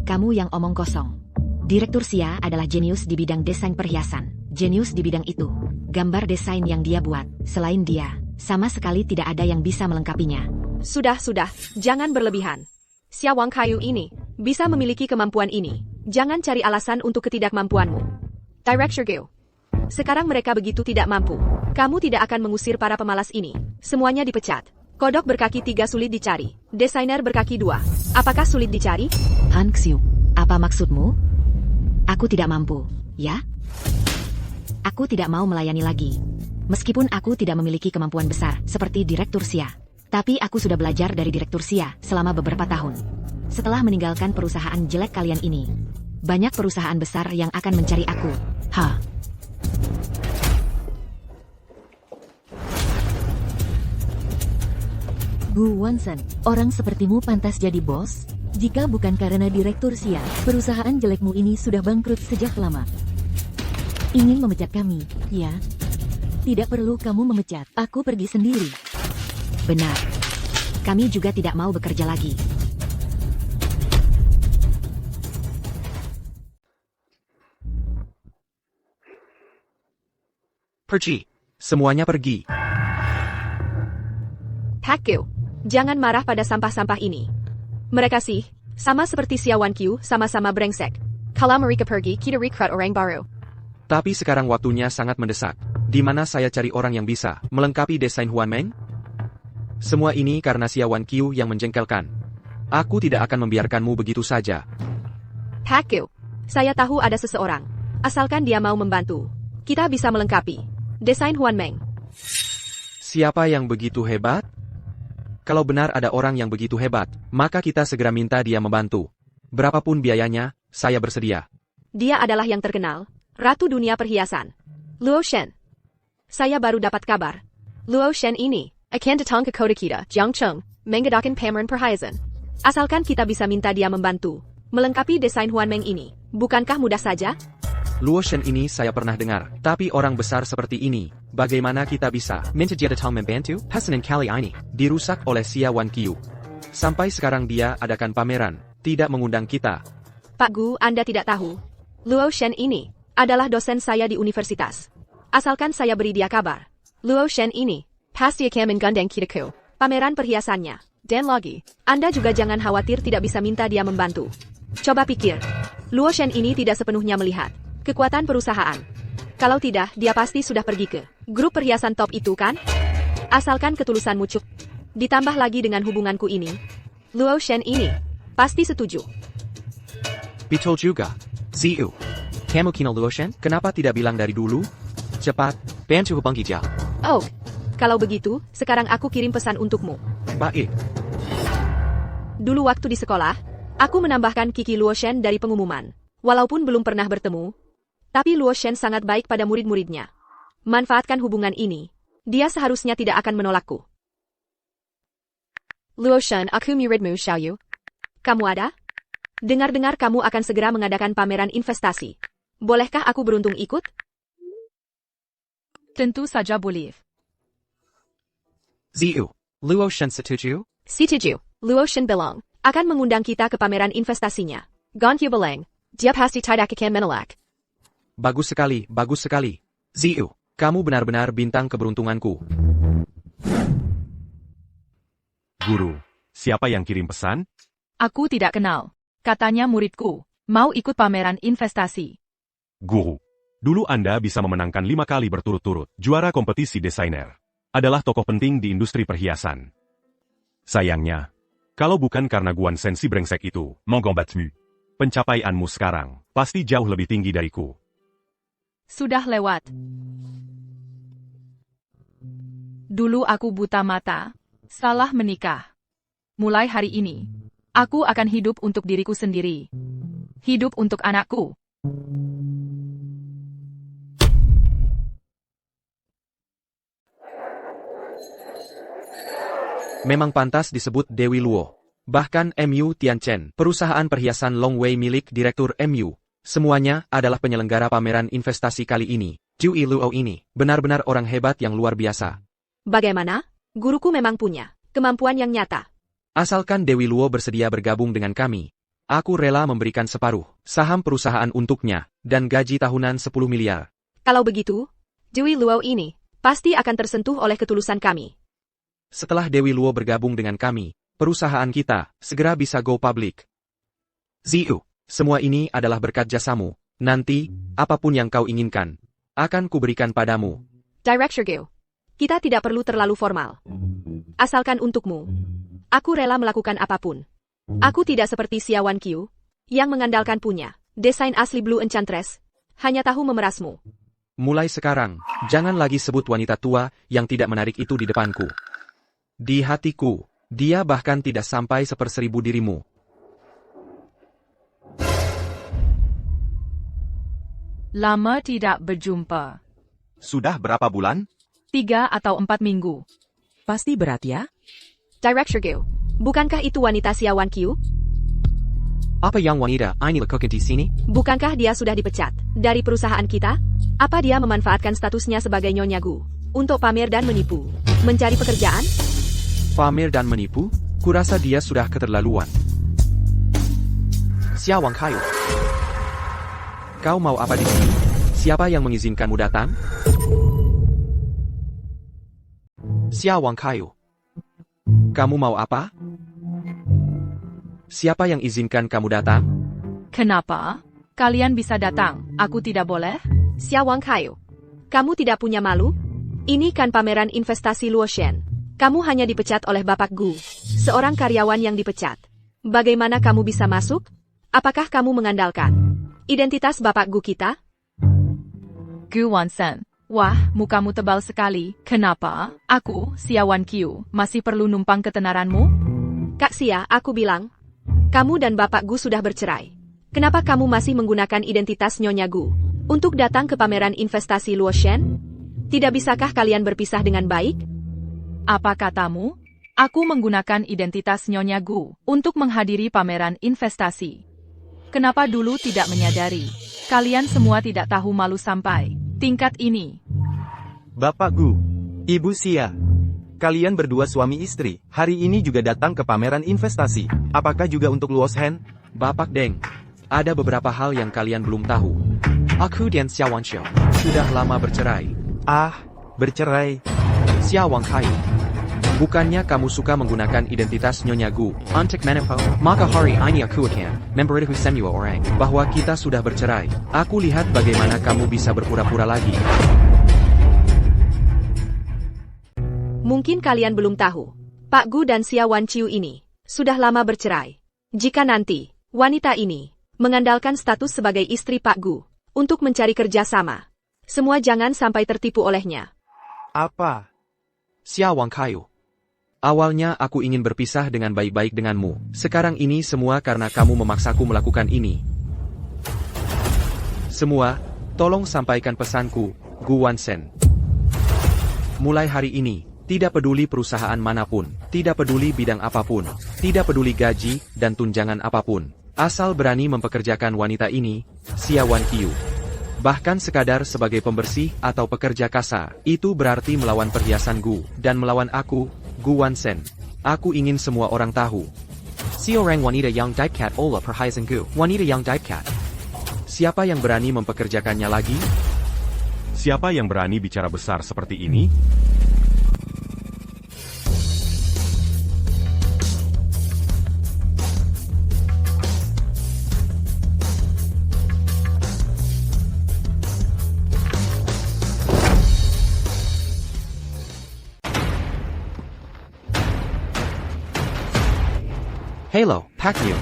Kamu yang omong kosong. Direktur Xia adalah jenius di bidang desain perhiasan. Jenius di bidang itu. Gambar desain yang dia buat, selain dia, sama sekali tidak ada yang bisa melengkapinya. Sudah, jangan berlebihan. Xia Wang Kayu ini bisa memiliki kemampuan ini. Jangan cari alasan untuk ketidakmampuanmu. Director Gu. Sekarang mereka begitu tidak mampu. Kamu tidak akan mengusir para pemalas ini. Semuanya dipecat. Kodok berkaki 3 sulit dicari. Desainer berkaki 2. Apakah sulit dicari? Han Xiu, apa maksudmu? Aku tidak mampu, ya? Aku tidak mau melayani lagi. Meskipun aku tidak memiliki kemampuan besar seperti Direktur Xia. Tapi aku sudah belajar dari Direktur Xia selama beberapa tahun. Setelah meninggalkan perusahaan jelek kalian ini, banyak perusahaan besar yang akan mencari aku. Gu Wansen, orang sepertimu pantas jadi bos? Jika bukan karena Direktur Xia, perusahaan jelekmu ini sudah bangkrut sejak lama. Ingin memecat kami, ya? Tidak perlu kamu memecat, aku pergi sendiri. Benar. Kami juga tidak mau bekerja lagi. Pergi. Semuanya pergi. Pakku. Jangan marah pada sampah-sampah ini. Mereka sih, sama seperti Xia Wan Qiu, sama-sama brengsek. Kalau mereka pergi, kita rekrut orang baru. Tapi sekarang waktunya sangat mendesak. Di mana saya cari orang yang bisa melengkapi desain Huan Meng? Semua ini karena Xiaowan Qiu yang menjengkelkan. Aku tidak akan membiarkanmu begitu saja. Hakku. Saya tahu ada seseorang. Asalkan dia mau membantu. Kita bisa melengkapi. Desain Huan Meng. Siapa yang begitu hebat? Kalau benar ada orang yang begitu hebat, maka kita segera minta dia membantu. Berapapun biayanya, saya bersedia. Dia adalah yang terkenal. Ratu dunia perhiasan. Luo Shen. Saya baru dapat kabar. Luo Shen ini akan datang ke kota kita, Jiangcheng, mengadakan pameran perhiasan. Asalkan kita bisa minta dia membantu melengkapi desain Huan Meng ini. Bukankah mudah saja? Luo Shen ini saya pernah dengar, tapi orang besar seperti ini, bagaimana kita bisa minta dia datang membantu? Pesanan kali ini dirusak oleh Xiaowan Qiu. Sampai sekarang dia adakan pameran, tidak mengundang kita. Pak Gu, Anda tidak tahu. Luo Shen ini adalah dosen saya di universitas. Asalkan saya beri dia kabar. Luo Shen ini pasti akan menggandeng kita ke pameran perhiasannya. Dan lagi, Anda juga jangan khawatir tidak bisa minta dia membantu. Coba pikir, Luo Shen ini tidak sepenuhnya melihat kekuatan perusahaan. Kalau tidak, dia pasti sudah pergi ke grup perhiasan top itu kan? Asalkan ketulusanmu cukup. Ditambah lagi dengan hubunganku ini, Luo Shen ini pasti setuju. Betul juga. Ziyu, kamu kenal Luo Shen? Kenapa tidak bilang dari dulu? Cepat, bantu hubungi dia. Oh, kalau begitu, sekarang aku kirim pesan untukmu. Baik. Dulu waktu di sekolah, aku menambahkan Kiki Luo Shen dari pengumuman. Walaupun belum pernah bertemu, tapi Luo Shen sangat baik pada murid-muridnya. Manfaatkan hubungan ini. Dia seharusnya tidak akan menolakku. Luo Shen, aku muridmu Xiaoyu. Kamu ada? Dengar-dengar kamu akan segera mengadakan pameran investasi. Bolehkah aku beruntung ikut? Tentu saja boleh. Ziyu, Luo Shen setuju? Setuju. Luo Shen bilang akan mengundang kita ke pameran investasinya. Gongyu Beleng, dia pasti tidak akan menolak. Bagus sekali, bagus sekali. Ziyu, kamu benar-benar bintang keberuntunganku. Guru, siapa yang kirim pesan? Aku tidak kenal. Katanya muridku mau ikut pameran investasi. Guru, dulu Anda bisa memenangkan 5 kali berturut-turut juara kompetisi desainer. Adalah tokoh penting di industri perhiasan. Sayangnya, kalau bukan karena Guan Shen si brengsek itu, pencapaianmu sekarang pasti jauh lebih tinggi dariku. Sudah lewat. Dulu aku buta mata, salah menikah. Mulai hari ini, aku akan hidup untuk diriku sendiri. Hidup untuk anakku. Memang pantas disebut Dewi Luo. Bahkan MU Tianchen, perusahaan perhiasan Longwei milik Direktur MU, semuanya adalah penyelenggara pameran investasi kali ini. Jui Luo ini benar-benar orang hebat yang luar biasa. Bagaimana? Guruku memang punya kemampuan yang nyata. Asalkan Dewi Luo bersedia bergabung dengan kami, aku rela memberikan separuh saham perusahaan untuknya dan gaji tahunan 10 miliar. Kalau begitu, Jui Luo ini pasti akan tersentuh oleh ketulusan kami. Setelah Dewi Luo bergabung dengan kami, perusahaan kita segera bisa go public. Ziyu, semua ini adalah berkat jasamu. Nanti, apapun yang kau inginkan, akan kuberikan padamu. Director Geo, kita tidak perlu terlalu formal. Asalkan untukmu, aku rela melakukan apapun. Aku tidak seperti Xiaowan Qiu, yang mengandalkan punya desain asli Blue Enchantress, hanya tahu memerasmu. Mulai sekarang, jangan lagi sebut wanita tua yang tidak menarik itu di depanku. Di hatiku, dia bahkan tidak sampai 1/1000 dirimu. Lama tidak berjumpa. Sudah berapa bulan? 3 atau 4 minggu. Pasti berat ya? Director Geo, bukankah itu wanita Xiaowan Qiu? Apa yang wanita ini lakukan di sini? Bukankah dia sudah dipecat dari perusahaan kita? Apa dia memanfaatkan statusnya sebagai Nyonya Gu untuk pamer dan menipu, mencari pekerjaan? Pamer dan menipu? Kurasa dia sudah keterlaluan. Xiaowan Qiu, kau mau apa di sini? Siapa yang mengizinkanmu datang? Xiaowan Qiu, kamu mau apa? Siapa yang izinkan kamu datang? Kenapa? Kalian bisa datang, aku tidak boleh? Xiaowan Qiu, kamu tidak punya malu? Ini kan pameran investasi Luo Shen. Kamu hanya dipecat oleh Bapak Gu, seorang karyawan yang dipecat. Bagaimana kamu bisa masuk? Apakah kamu mengandalkan identitas Bapak Gu kita? Gu Wansen. Wah, mukamu tebal sekali. Kenapa? Aku, Xia Wanqiu, masih perlu numpang ketenaranmu? Kak Xia, aku bilang, kamu dan Bapak Gu sudah bercerai. Kenapa kamu masih menggunakan identitas Nyonya Gu untuk datang ke pameran investasi Luoshen? Tidak bisakah kalian berpisah dengan baik? Apa katamu? Aku menggunakan identitas Nyonya Gu untuk menghadiri pameran investasi. Kenapa dulu tidak menyadari? Kalian semua tidak tahu malu sampai tingkat ini. Bapak Gu, Ibu Xia, kalian berdua suami istri, hari ini juga datang ke pameran investasi. Apakah juga untuk Luoshen? Bapak Deng, ada beberapa hal yang kalian belum tahu. Aku dan Xia Wanqiu sudah lama bercerai. Bercerai. Xia Wanqiu, bukannya kamu suka menggunakan identitas Nyonya Gu untuk menipu? Maka hari ini aku akan memberitahu semua orang bahwa kita sudah bercerai. Aku lihat bagaimana kamu bisa berpura-pura lagi. Mungkin kalian belum tahu, Pak Gu dan Xia Wanqiu ini sudah lama bercerai. Jika nanti wanita ini mengandalkan status sebagai istri Pak Gu untuk mencari kerja sama, semua jangan sampai tertipu olehnya. Apa? Xia Wanqiu, awalnya aku ingin berpisah dengan baik-baik denganmu. Sekarang ini semua karena kamu memaksaku melakukan ini. Semua, tolong sampaikan pesanku, Gu Wansen. Mulai hari ini, tidak peduli perusahaan manapun, tidak peduli bidang apapun, tidak peduli gaji dan tunjangan apapun, asal berani mempekerjakan wanita ini, Xia Wanqiu. Bahkan sekadar sebagai pembersih atau pekerja kasar, itu berarti melawan perhiasan Gu, dan melawan aku, Gu Wansen. Aku ingin semua orang tahu. Seorang wanita yang dipecat oleh perhiasan Gu, wanita yang dipecat. Siapa yang berani mempekerjakannya lagi? Siapa yang berani bicara besar seperti ini? Hello, Pak Yu.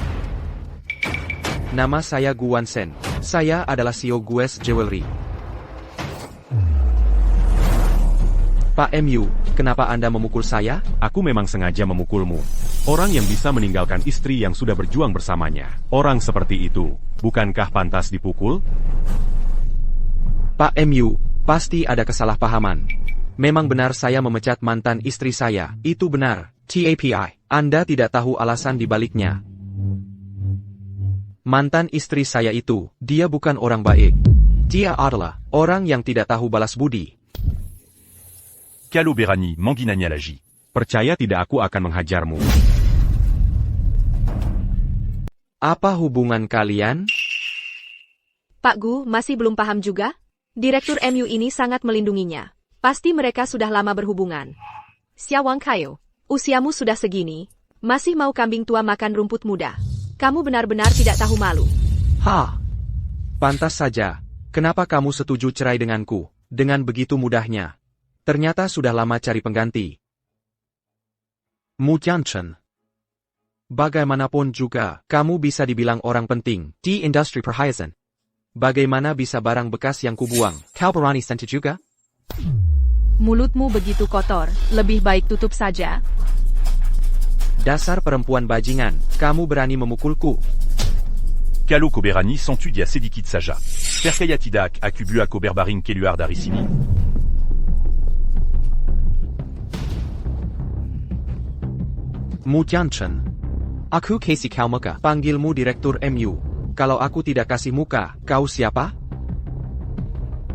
Nama saya Gu Wansen. Saya adalah CEO Gues Jewelry. Pak MU, kenapa Anda memukul saya? Aku memang sengaja memukulmu. Orang yang bisa meninggalkan istri yang sudah berjuang bersamanya. Orang seperti itu, bukankah pantas dipukul? Pak MU, pasti ada kesalahpahaman. Memang benar saya memecat mantan istri saya, itu benar. TAPI, Anda tidak tahu alasan di baliknya. Mantan istri saya itu, dia bukan orang baik. Dia adalah orang yang tidak tahu balas budi. Kalo Berani, Manginanya Lagi. Percaya tidak, aku akan menghajarmu. Apa hubungan kalian? Pak Gu masih belum paham juga? Direktur MU ini sangat melindunginya. Pasti mereka sudah lama berhubungan. Xia Wanqiu, usiamu sudah segini, masih mau kambing tua makan rumput muda. Kamu benar-benar tidak tahu malu. Pantas saja. Kenapa kamu setuju cerai denganku? Dengan begitu mudahnya. Ternyata sudah lama cari pengganti. Mu Jianchen. Bagaimanapun juga, kamu bisa dibilang orang penting di industri perhiasan. Bagaimana bisa barang bekas yang kubuang, kau berani sentuh juga? Mulutmu begitu kotor, lebih baik tutup saja. Dasar perempuan bajingan, kamu berani memukulku. Kalo Koberani sentu dia sedikit saja. Perkaya tidak aku bu aku berbaring keluar dari sini. Mu Jianchen. Aku kasih kau muka. Panggilmu Direktur MU. Kalau aku tidak kasih muka, kau siapa?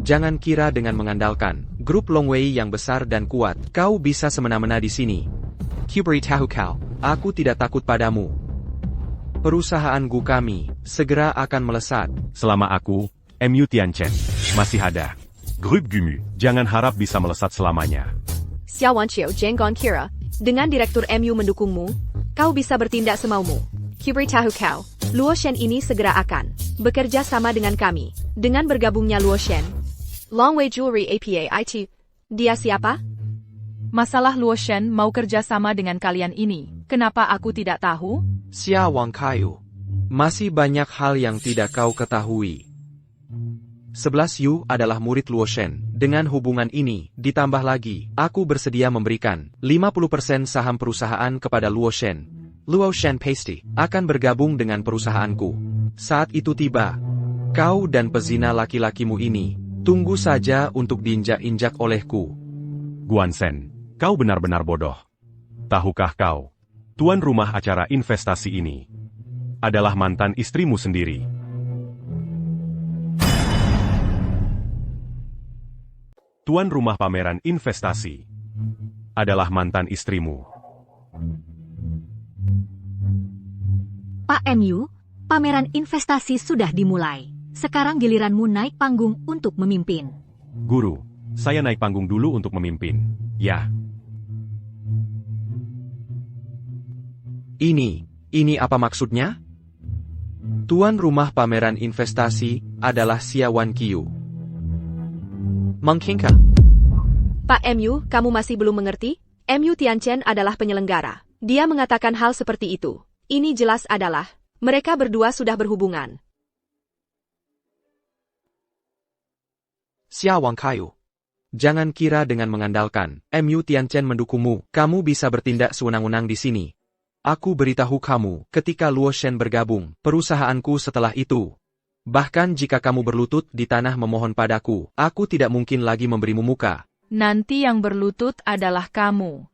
Jangan kira dengan mengandalkan grup Longwei yang besar dan kuat, kau bisa semena-mena di sini. Ku beritahu kau, aku tidak takut padamu. Perusahaan Gu kami segera akan melesat. Selama aku, MU Tianchen, masih ada. Grup Gumu. Jangan harap bisa melesat selamanya. Xia Wanqiu Jenggon Kira, dengan Direktur MU mendukungmu, kau bisa bertindak semaumu. Ku beritahu kau, Luoshen ini segera akan bekerja sama dengan kami. Dengan bergabungnya Luoshen, Longwei Jewelry APA IT, dia siapa? Masalah Luo Shen mau kerja sama dengan kalian ini. Kenapa aku tidak tahu? Xia Wangkayu. Masih banyak hal yang tidak kau ketahui. 11 Yu adalah murid Luo Shen. Dengan hubungan ini, ditambah lagi, aku bersedia memberikan 50% saham perusahaan kepada Luo Shen. Luo Shen Pasty akan bergabung dengan perusahaanku. Saat itu tiba, kau dan pezina laki-lakimu ini, tunggu saja untuk diinjak-injak olehku. Guan Shen, kau benar-benar bodoh. Tahukah kau, tuan rumah acara investasi ini adalah mantan istrimu sendiri. Tuan rumah pameran investasi adalah mantan istrimu. Pak MU, pameran investasi sudah dimulai. Sekarang giliranmu naik panggung untuk memimpin. Guru, saya naik panggung dulu untuk memimpin. Ya. Ini apa maksudnya? Tuan rumah pameran investasi adalah Xia Wanqiu. Mengkingka. Pak MU, kamu masih belum mengerti? MU Tianchen adalah penyelenggara. Dia mengatakan hal seperti itu. Ini jelas adalah, mereka berdua sudah berhubungan. Xia Wangkayu. Jangan kira dengan mengandalkan MU Tianchen mendukungmu, kamu bisa bertindak sewenang-wenang di sini. Aku beritahu kamu, ketika Luo Shen bergabung, perusahaanku setelah itu. Bahkan jika kamu berlutut di tanah memohon padaku, aku tidak mungkin lagi memberimu muka. Nanti yang berlutut adalah kamu.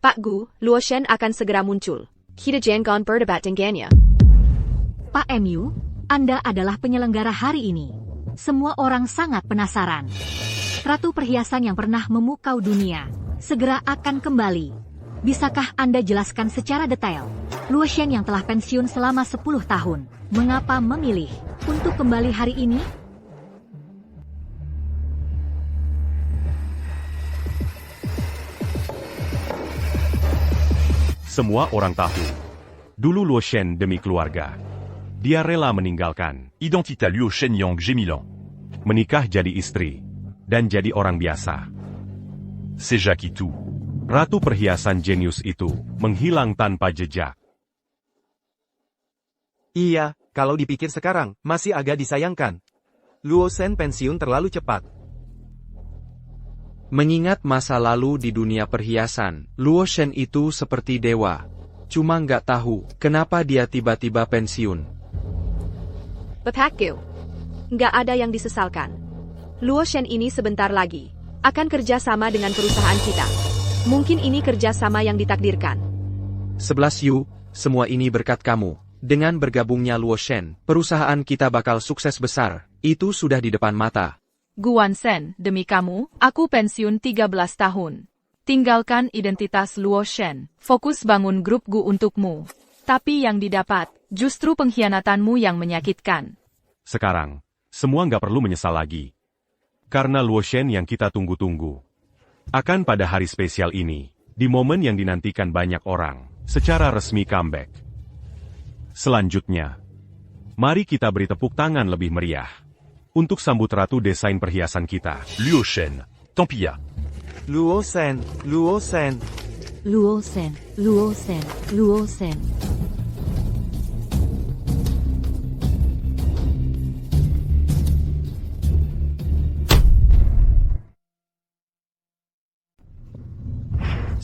Pak Gu, Luo Shen akan segera muncul. Kita jangan berdebat dengannya. Pak MU, Anda adalah penyelenggara hari ini. Semua orang sangat penasaran. Ratu perhiasan yang pernah memukau dunia, segera akan kembali. Bisakah Anda jelaskan secara detail? Luo Shen yang telah pensiun selama 10 tahun, mengapa memilih untuk kembali hari ini? Semua orang tahu. Dulu Luo Shen demi keluarga. Dia rela meninggalkan. Identita Luo Shen Yang Gémilan. Menikah jadi istri. Dan jadi orang biasa. C'est Jacques Itu. Ratu perhiasan jenius itu menghilang tanpa jejak. Iya, kalau dipikir sekarang, masih agak disayangkan. Luo Shen pensiun terlalu cepat. Mengingat masa lalu di dunia perhiasan, Luo Shen itu seperti dewa. Cuma nggak tahu, kenapa dia tiba-tiba pensiun. Pak Gu, nggak ada yang disesalkan. Luo Shen ini sebentar lagi akan kerja sama dengan perusahaan kita. Mungkin ini kerja sama yang ditakdirkan. 11 Yu, semua ini berkat kamu. Dengan bergabungnya Luo Shen, perusahaan kita bakal sukses besar. Itu sudah di depan mata. Guan Shen, demi kamu, aku pensiun 13 tahun. Tinggalkan identitas Luo Shen. Fokus bangun grup Gu untukmu. Tapi yang didapat, justru pengkhianatanmu yang menyakitkan. Sekarang, semua nggak perlu menyesal lagi. Karena Luo Shen yang kita tunggu-tunggu akan pada hari spesial ini, di momen yang dinantikan banyak orang, secara resmi comeback. Selanjutnya, mari kita beri tepuk tangan lebih meriah untuk sambut ratu desain perhiasan kita, Luo Shen, Tempia. Luo Shen, Luo Shen. Luo Shen, Luo Shen, Luo Shen.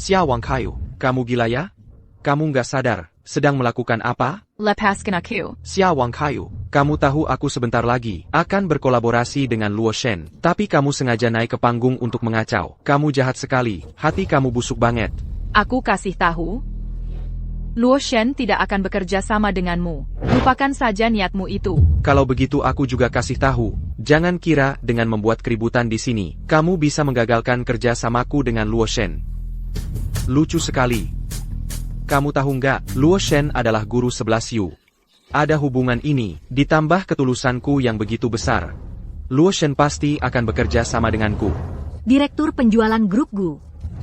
Xia Wangkayu, kamu gila ya? Kamu nggak sadar, sedang melakukan apa? Lepaskan aku. Xia Wangkayu, kamu tahu aku sebentar lagi akan berkolaborasi dengan Luo Shen, tapi kamu sengaja naik ke panggung untuk mengacau. Kamu jahat sekali, hati kamu busuk banget. Aku kasih tahu. Luo Shen tidak akan bekerja sama denganmu. Lupakan saja niatmu itu. Kalau begitu aku juga kasih tahu. Jangan kira dengan membuat keributan di sini, kamu bisa menggagalkan kerja samaku dengan Luo Shen. Lucu sekali. Kamu tahu nggak, Luo Shen adalah guru 11 Yu. Ada hubungan ini, ditambah ketulusanku yang begitu besar. Luo Shen pasti akan bekerja sama denganku. Direktur penjualan grup Gu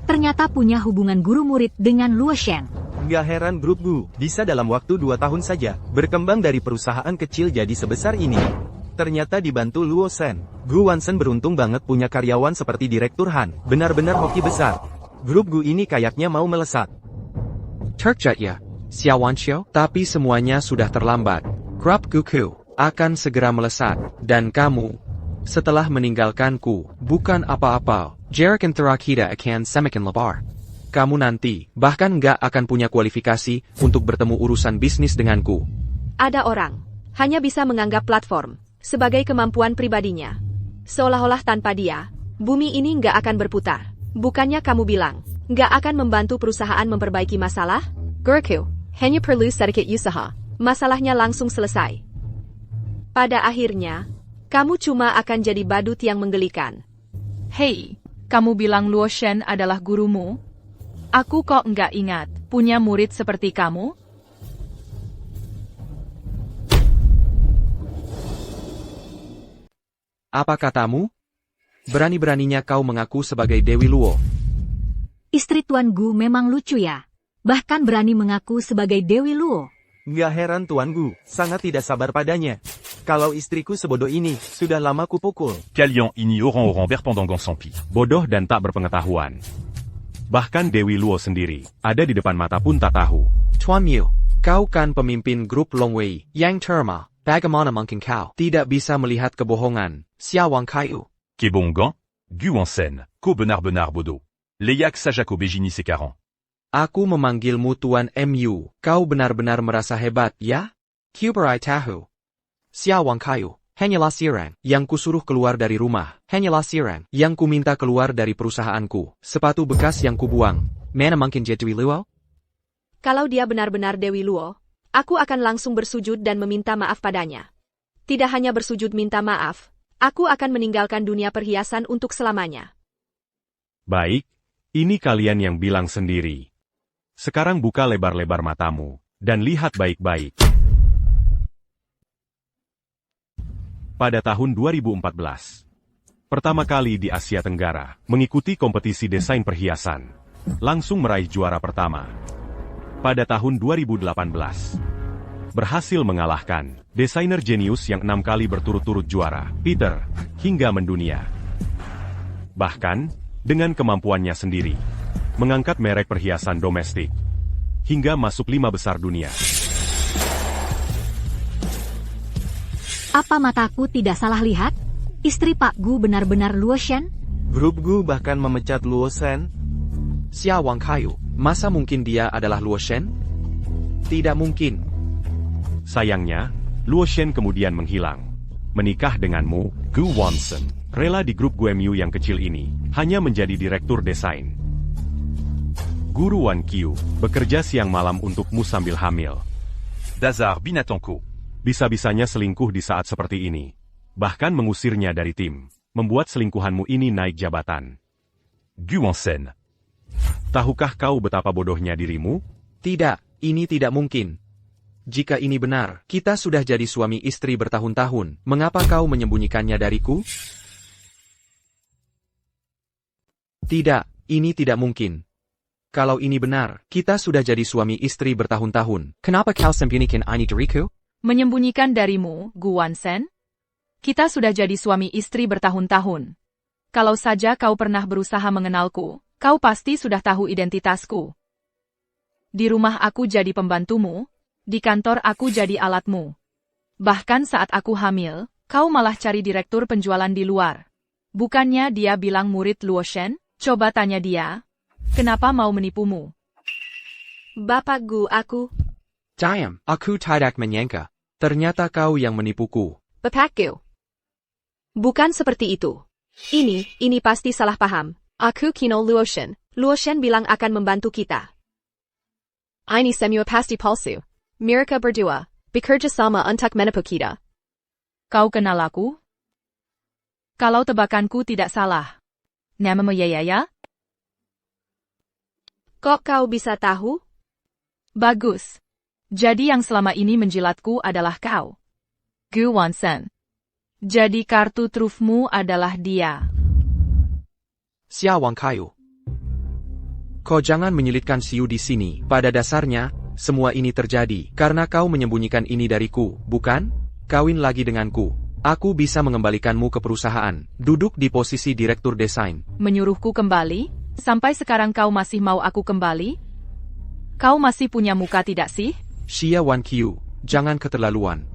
ternyata punya hubungan guru murid dengan Luo Shen. Nggak heran grup Gu bisa dalam waktu 2 tahun saja berkembang dari perusahaan kecil jadi sebesar ini. Ternyata dibantu Luo Shen. Gu Wansen beruntung banget punya karyawan seperti Direktur Han. Benar-benar hoki besar. Grup Gu ini kayaknya mau melesat. Terkejut ya, Xiaowanxiao, tapi semuanya sudah terlambat. Grup Guku akan segera melesat, dan kamu, setelah meninggalkanku, bukan apa-apa. Jarak antara kita akan semakin lebar. Kamu nanti, bahkan nggak akan punya kualifikasi untuk bertemu urusan bisnis denganku. Ada orang hanya bisa menganggap platform sebagai kemampuan pribadinya. Seolah-olah tanpa dia, bumi ini nggak akan berputar. Bukannya kamu bilang, nggak akan membantu perusahaan memperbaiki masalah? Gurku, hanya perlu sedikit usaha. Masalahnya langsung selesai. Pada akhirnya, kamu cuma akan jadi badut yang menggelikan. Hei, kamu bilang Luo Shen adalah gurumu? Aku kok nggak ingat punya murid seperti kamu? Apa katamu? Berani-beraninya kau mengaku sebagai Dewi Luo. Istri Tuan Gu memang lucu ya. Bahkan berani mengaku sebagai Dewi Luo. Nggak heran Tuan Gu, sangat tidak sabar padanya. Kalau istriku sebodoh ini, sudah lama kupukul. Kalian ini orang-orang berpendangan sempit. Bodoh dan tak berpengetahuan. Bahkan Dewi Luo sendiri, ada di depan mata pun tak tahu. Tuan Miu, kau kan pemimpin grup Longwei, yang terma. Bagaimana mungkin kau tidak bisa melihat kebohongan, Xiaowanxiao? Kebongan, Gu Wansen, ko benar-benar bodoh. Leyak sajako begini sekarang. Aku memanggilmu Tuan MU, kau benar-benar merasa hebat, ya? Kuberai tahu. Xiaowanxiao, hanyalah sirang yang kusuruh keluar dari rumah, hanyalah sirang yang kuminta keluar dari perusahaanku, sepatu bekas yang kubuang. Mana mungkin jadi Dewi Luo? Kalau dia benar-benar Dewi Luo, aku akan langsung bersujud dan meminta maaf padanya. Tidak hanya bersujud minta maaf, aku akan meninggalkan dunia perhiasan untuk selamanya. Baik, ini kalian yang bilang sendiri. Sekarang buka lebar-lebar matamu, dan lihat baik-baik. Pada tahun 2014, pertama kali di Asia Tenggara, mengikuti kompetisi desain perhiasan, langsung meraih juara pertama. Pada tahun 2018, berhasil mengalahkan desainer jenius yang 6 kali berturut-turut juara, Peter, hingga mendunia. Bahkan, dengan kemampuannya sendiri, mengangkat merek perhiasan domestik, hingga masuk 5 besar dunia. Apa mataku tidak salah lihat? Istri Pak Gu benar-benar Luo Shen? Grup Gu bahkan memecat Luo Shen. Xiaowanxiao, masa mungkin dia adalah Luo Shen? Tidak mungkin. Sayangnya, Luo Shen kemudian menghilang. Menikah denganmu, Gu Wansen, rela di grup GuMU yang kecil ini, hanya menjadi direktur desain. Guru Wan Qiu, bekerja siang malam untukmu sambil hamil. Dazar Binatanko. Bisa-bisanya selingkuh di saat seperti ini. Bahkan mengusirnya dari tim, membuat selingkuhanmu ini naik jabatan. Gu Wansen. Tahukah kau betapa bodohnya dirimu? Tidak, ini tidak mungkin. Jika ini benar, kita sudah jadi suami istri bertahun-tahun. Mengapa kau menyembunyikannya dariku? Tidak, ini tidak mungkin. Kalau ini benar, kita sudah jadi suami istri bertahun-tahun. Kenapa kau sembunyikan ini dariku? Menyembunyikan darimu, Gu Wansen? Kita sudah jadi suami istri bertahun-tahun. Kalau saja kau pernah berusaha mengenalku, kau pasti sudah tahu identitasku. Di rumah aku jadi pembantumu, di kantor aku jadi alatmu. Bahkan saat aku hamil, kau malah cari direktur penjualan di luar. Bukannya dia bilang murid Luo Shen? Coba tanya dia, kenapa mau menipumu? Bapak Gu, aku... Diam, aku tidak menyangka. Ternyata kau yang menipuku. Bapak Gu. Bukan seperti itu. Ini pasti salah paham. Aku Kino Luo Shen. Luo Shen bilang akan membantu kita. Ini semua pasti palsu. Mereka berdua bekerja sama untuk menipu kita. Kau kenal aku? Kalau tebakanku tidak salah. Namamu Yaya? Kok kau bisa tahu? Bagus. Jadi yang selama ini menjilatku adalah kau. Gu Wansen. Jadi kartu trufmu adalah dia. Xiaowanxiao. Kau jangan menyilitkan Siu di sini. Pada dasarnya, semua ini terjadi karena kau menyembunyikan ini dariku, bukan? Kawin lagi denganku. Aku bisa mengembalikanmu ke perusahaan, duduk di posisi direktur desain. Menyuruhku kembali? Sampai sekarang kau masih mau aku kembali? Kau masih punya muka tidak sih? Xia Wanqiu, jangan keterlaluan.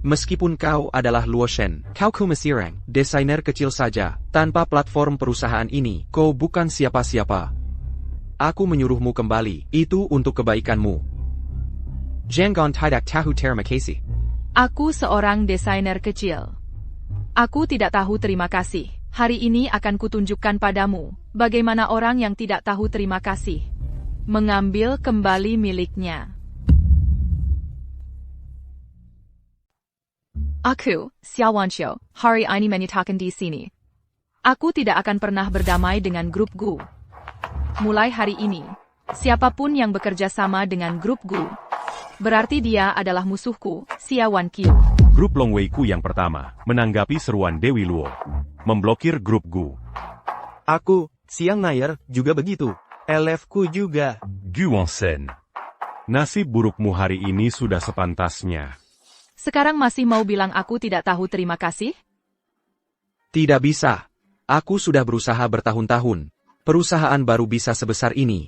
Meskipun kau adalah Luo Shen, kau kumasirang, desainer kecil saja, tanpa platform perusahaan ini, kau bukan siapa-siapa. Aku menyuruhmu kembali, itu untuk kebaikanmu. Jangan tidak tahu terima kasih. Aku seorang desainer kecil. Aku tidak tahu terima kasih. Hari ini akan kutunjukkan padamu, bagaimana orang yang tidak tahu terima kasih mengambil kembali miliknya. Aku, Xiao Wanqiu, hari ini menyatakan di sini. Aku tidak akan pernah berdamai dengan grup Gu. Mulai hari ini, siapapun yang bekerja sama dengan grup Gu, berarti dia adalah musuhku, Xiao Wanqiu. Grup Longwei-ku yang pertama, menanggapi seruan Dewi Luo. Memblokir grup Gu. Aku, Xiang Nair, juga begitu. LF-ku juga. Gu Wansen. Nasib burukmu hari ini sudah sepantasnya. Sekarang masih mau bilang aku tidak tahu terima kasih? Tidak bisa. Aku sudah berusaha bertahun-tahun. Perusahaan baru bisa sebesar ini.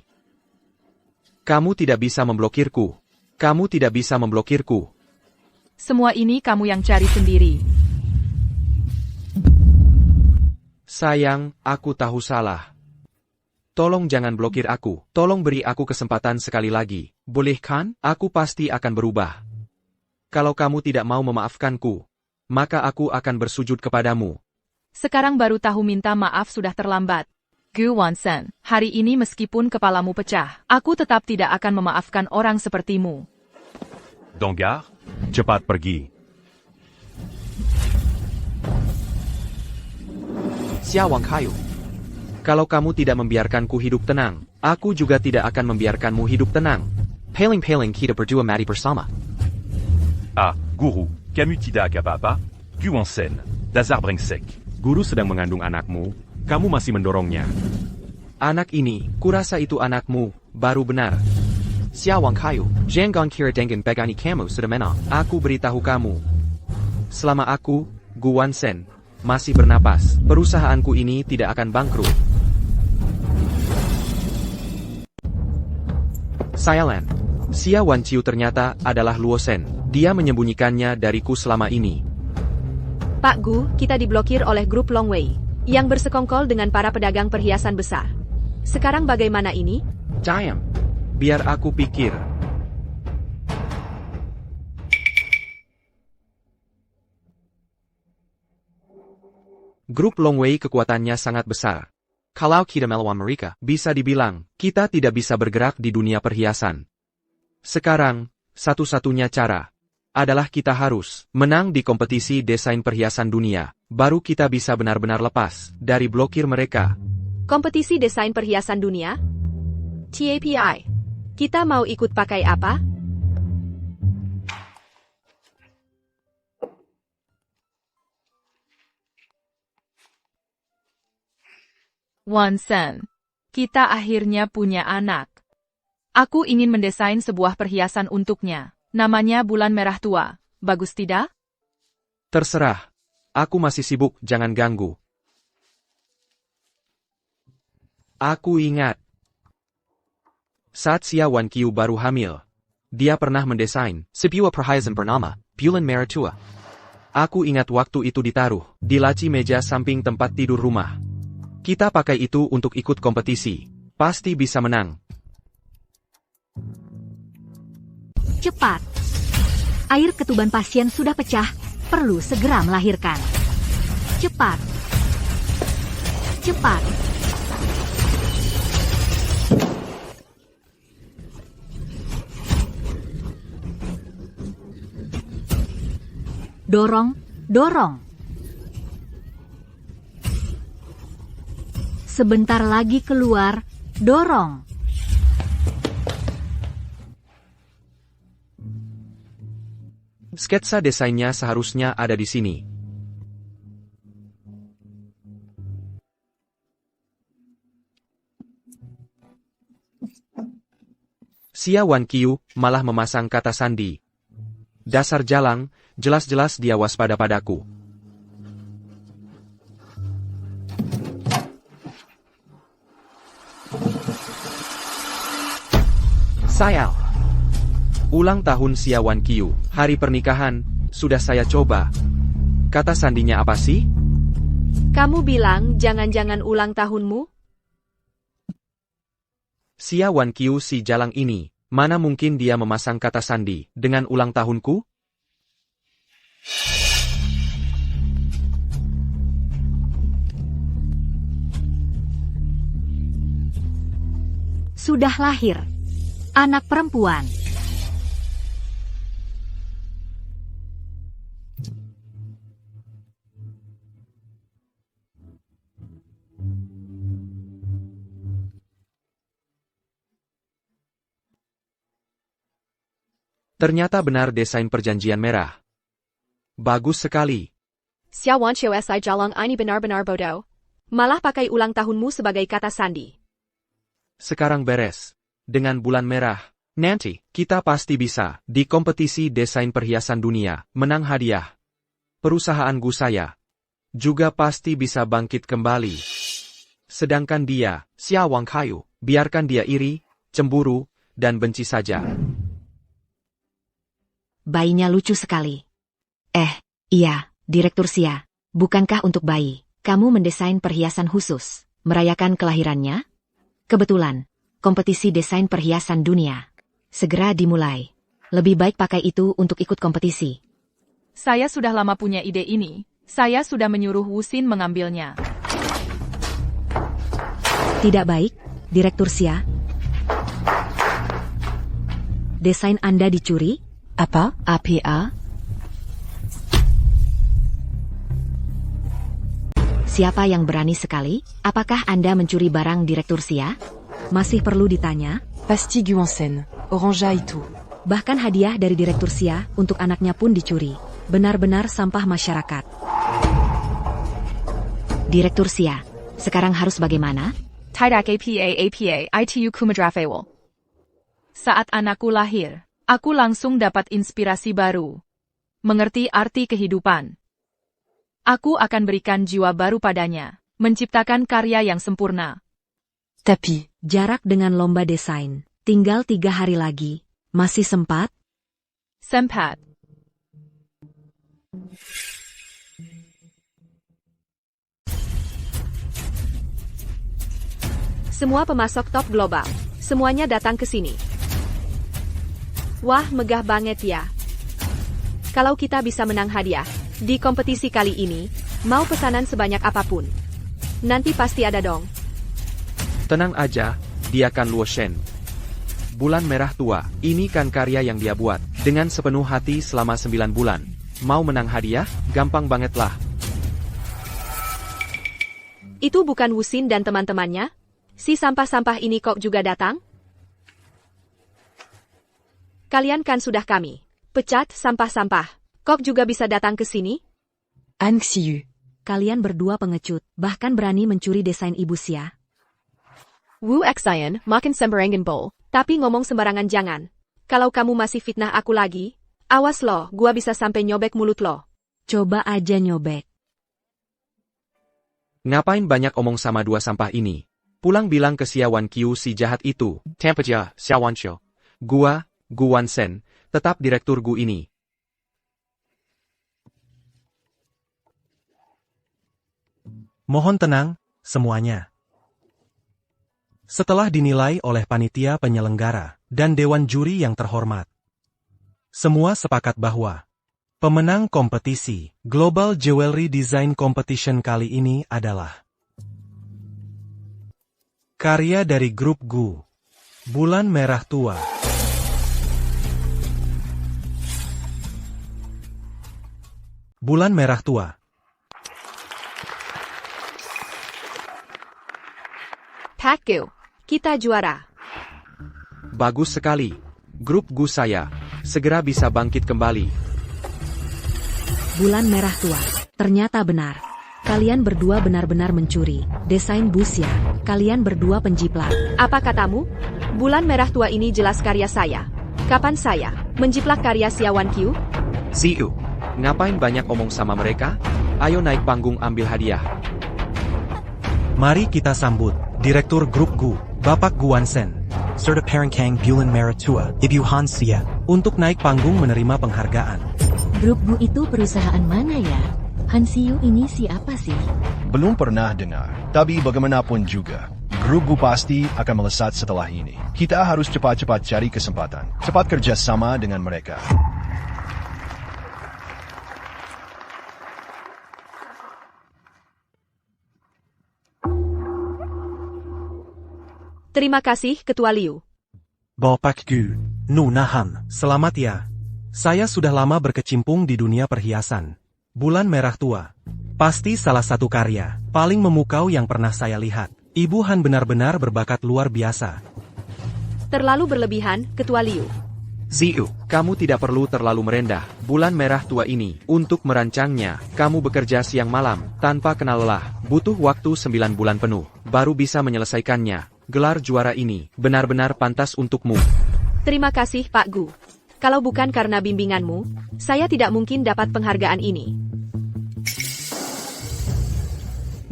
Kamu tidak bisa memblokirku. Kamu tidak bisa memblokirku. Semua ini kamu yang cari sendiri. Sayang, aku tahu salah. Tolong jangan blokir aku. Tolong beri aku kesempatan sekali lagi. Boleh kan? Aku pasti akan berubah. Kalau kamu tidak mau memaafkanku, maka aku akan bersujud kepadamu. Sekarang baru tahu minta maaf sudah terlambat. Gu Wansen, hari ini meskipun kepalamu pecah, aku tetap tidak akan memaafkan orang sepertimu. Dangar, Cepat pergi. Xiao Wanqiu. Kalau kamu tidak membiarkanku hidup tenang, aku juga tidak akan membiarkanmu hidup tenang. Paling-paling kita berdua mati bersama. Ah, Guru, Camus tidak apa-apa. Gu Wansen, Dazar Brengsek. Guru sedang mengandung anakmu, kamu masih mendorongnya. Anak ini, kurasa itu anakmu, baru benar. Xiao Wanqiu, jangan kira dengan begani kamu sudah menang. Aku beritahu kamu. Selama aku, Gu Wansen, masih bernapas, perusahaanku ini tidak akan bangkrut. Sialan, Xia Wanqiu ternyata adalah Luo Shen. Dia menyembunyikannya dariku selama ini. Pak Gu, kita diblokir oleh grup Longwei, yang bersekongkol dengan para pedagang perhiasan besar. Sekarang bagaimana ini? Diam. Biar aku pikir. Grup Longwei kekuatannya sangat besar. Kalau kita melawan mereka, bisa dibilang, kita tidak bisa bergerak di dunia perhiasan. Sekarang, satu-satunya cara adalah kita harus menang di kompetisi desain perhiasan dunia, baru kita bisa benar-benar lepas dari blokir mereka. Kompetisi desain perhiasan dunia? TAPI. Kita mau ikut pakai apa? Wansen, kita akhirnya punya anak. Aku ingin mendesain sebuah perhiasan untuknya. Namanya Bulan Merah Tua. Bagus tidak? Terserah. Aku masih sibuk, jangan ganggu. Aku ingat. Saat Xia Wanqiu baru hamil, dia pernah mendesain sebuah perhiasan bernama Bulan Merah Tua. Aku ingat waktu itu ditaruh di laci meja samping tempat tidur rumah. Kita pakai itu untuk ikut kompetisi. Pasti bisa menang. Cepat. Air ketuban pasien sudah pecah, perlu segera melahirkan. Cepat. Cepat. Dorong, dorong. Sebentar lagi keluar, dorong. Sketsa desainnya seharusnya ada di sini. Xia Wanqiu malah memasang kata sandi. Dasar jalang, jelas-jelas dia waspada padaku. Sayal. Ulang tahun Xiaowan Qiu, hari pernikahan, sudah saya coba. Kata sandinya apa sih? Kamu bilang jangan-jangan ulang tahunmu? Xiaowan Qiu si jalang ini, mana mungkin dia memasang kata sandi dengan ulang tahunku? Sudah lahir. Anak perempuan. Ternyata benar desain perjanjian merah. Bagus sekali. Xiaowan Qiu si jalang ini benar-benar bodoh. Malah pakai ulang tahunmu sebagai kata sandi. Sekarang beres. Dengan bulan merah, nanti kita pasti bisa di kompetisi desain perhiasan dunia menang hadiah. Perusahaan Gu saya juga pasti bisa bangkit kembali. Sedangkan dia, Xiaowan Qiu, biarkan dia iri, cemburu, dan benci saja. Bayinya lucu sekali. Iya, Direktur Xia. Bukankah untuk bayi, kamu mendesain perhiasan khusus, merayakan kelahirannya? Kebetulan, kompetisi desain perhiasan dunia segera dimulai. Lebih baik pakai itu untuk ikut kompetisi. Saya sudah lama punya ide ini. Saya sudah menyuruh Wu Xin mengambilnya. Tidak baik, Direktur Xia. Desain Anda dicuri? Apa? APA? Siapa yang berani sekali? Apakah Anda mencuri barang Direktur Xia? Masih perlu ditanya? Pastille Guansen, Orangea itu. Bahkan hadiah dari Direktur Xia untuk anaknya pun dicuri. Benar-benar sampah masyarakat. Direktur Xia, sekarang harus bagaimana? Tidak apa, itu kumadrafewal. Saat anakku lahir, aku langsung dapat inspirasi baru. Mengerti arti kehidupan. Aku akan berikan jiwa baru padanya, menciptakan karya yang sempurna. Tapi, jarak dengan lomba desain, tinggal 3 hari lagi. Masih sempat? Sempat. Semua pemasok top global, semuanya datang ke sini. Wah, megah banget ya. Kalau kita bisa menang hadiah di kompetisi kali ini, mau pesanan sebanyak apapun. Nanti pasti ada dong. Tenang aja, dia kan Luo Shen. Bulan merah tua, ini kan karya yang dia buat, dengan sepenuh hati selama 9 bulan. Mau menang hadiah? Gampang banget lah. Itu bukan Wu Xin dan teman-temannya? Si sampah-sampah ini kok juga datang? Kalian kan sudah kami pecat sampah-sampah. Kok juga bisa datang ke sini? An Xiu. Kalian berdua pengecut, bahkan berani mencuri desain Ibu Xia. Wu Xian, makin sembarangan bol. Tapi ngomong sembarangan jangan. Kalau kamu masih fitnah aku lagi, awas loh, gua bisa sampai nyobek mulut lo. Coba aja nyobek. Ngapain banyak omong sama dua sampah ini? Pulang bilang ke Xiaowan Qiu si jahat itu. Tempaja, Xiaowan Qiu. Gua, Gu Wansen, tetap direktur Gu ini. Mohon tenang, semuanya. Setelah dinilai oleh panitia penyelenggara dan dewan juri yang terhormat, semua sepakat bahwa pemenang kompetisi Global Jewelry Design Competition kali ini adalah karya dari grup Gu, Bulan Merah Tua. Bulan Merah Tua. Pakku, kita juara. Bagus sekali. Grup Gu saya segera bisa bangkit kembali. Bulan Merah Tua. Ternyata benar. Kalian berdua benar-benar mencuri desain Bu Xia. Kalian berdua penjiplak. Apa katamu? Bulan Merah Tua ini jelas karya saya. Kapan saya menjiplak karya Xiaowan Qiu? Xiu, ngapain banyak omong sama mereka? Ayo naik panggung ambil hadiah. Mari kita sambut Direktur Grup Gu, Bapak Gu Wansen. serta Parangkang Bulan Meratua, Ibu Hansia, untuk naik panggung menerima penghargaan. Grup Gu itu perusahaan mana ya? Hansiu ini siapa sih? Belum pernah dengar. Tapi bagaimanapun juga, grup Gu pasti akan melesat setelah ini. Kita harus cepat-cepat cari kesempatan. Cepat kerja sama dengan mereka. Terima kasih, Ketua Liu. Bapak Gu, Nunahan, selamat ya. Saya sudah lama berkecimpung di dunia perhiasan. Bulan Merah Tua. Pasti salah satu karya paling memukau yang pernah saya lihat. Ibu Han benar-benar berbakat luar biasa. Terlalu berlebihan, Ketua Liu. Ziu, kamu tidak perlu terlalu merendah. Bulan Merah Tua ini, untuk merancangnya, kamu bekerja siang malam, tanpa kenal lelah. Butuh waktu 9 bulan penuh, baru bisa menyelesaikannya. Gelar juara ini, benar-benar pantas untukmu. Terima kasih, Pak Gu. Kalau bukan karena bimbinganmu, saya tidak mungkin dapat penghargaan ini.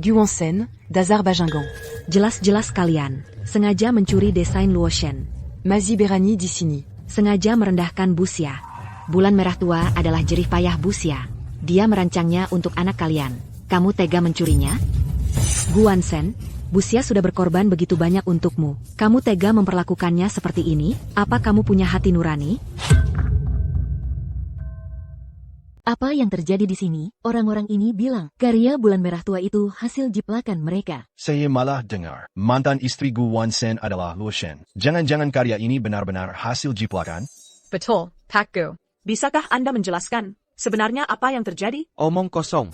Gu Onsen, d'Azerbaïdjan. Jelas-jelas kalian sengaja mencuri desain Luoshen. Mazi Berani di sini. Sengaja merendahkan Busia. Bulan Merah Tua adalah jerih payah Busia. Dia merancangnya untuk anak kalian. Kamu tega mencurinya? Guansen, Busia sudah berkorban begitu banyak untukmu. Kamu tega memperlakukannya seperti ini? Apa kamu punya hati nurani? Apa yang terjadi di sini? Orang-orang ini bilang, karya Bulan Merah Tua itu hasil jiplakan mereka. Saya malah dengar, mantan istri Gu Wansen adalah Luoshen. Jangan-jangan karya ini benar-benar hasil jiplakan? Betul, Pak Gu. Bisakah Anda menjelaskan sebenarnya apa yang terjadi? Omong kosong.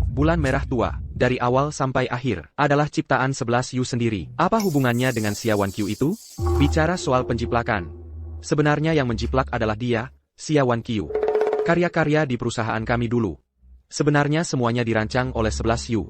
Bulan Merah Tua, dari awal sampai akhir, adalah ciptaan 11 Yu sendiri. Apa hubungannya dengan Xia Wanqiu itu? Bicara soal penjiplakan. Sebenarnya yang menjiplak adalah dia, Xia Wanqiu. Karya-karya di perusahaan kami dulu. Sebenarnya semuanya dirancang oleh 11 Yu.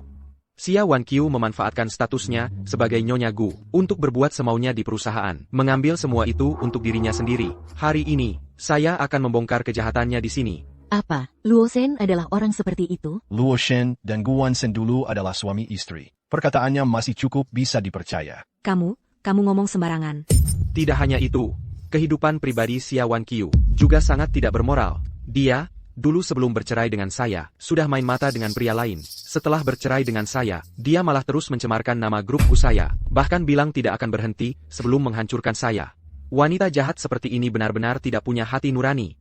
Xia Wanqiu memanfaatkan statusnya sebagai Nyonya Gu untuk berbuat semaunya di perusahaan, mengambil semua itu untuk dirinya sendiri. Hari ini, saya akan membongkar kejahatannya di sini. Apa, Luosen adalah orang seperti itu? Luoshen dan Gu Wansen dulu adalah suami istri. Perkataannya masih cukup bisa dipercaya. Kamu ngomong sembarangan. Tidak hanya itu, kehidupan pribadi Xia Wanqiu juga sangat tidak bermoral. Dia, dulu sebelum bercerai dengan saya, sudah main mata dengan pria lain. Setelah bercerai dengan saya, dia malah terus mencemarkan nama grupku saya, bahkan bilang tidak akan berhenti sebelum menghancurkan saya. Wanita jahat seperti ini benar-benar tidak punya hati nurani.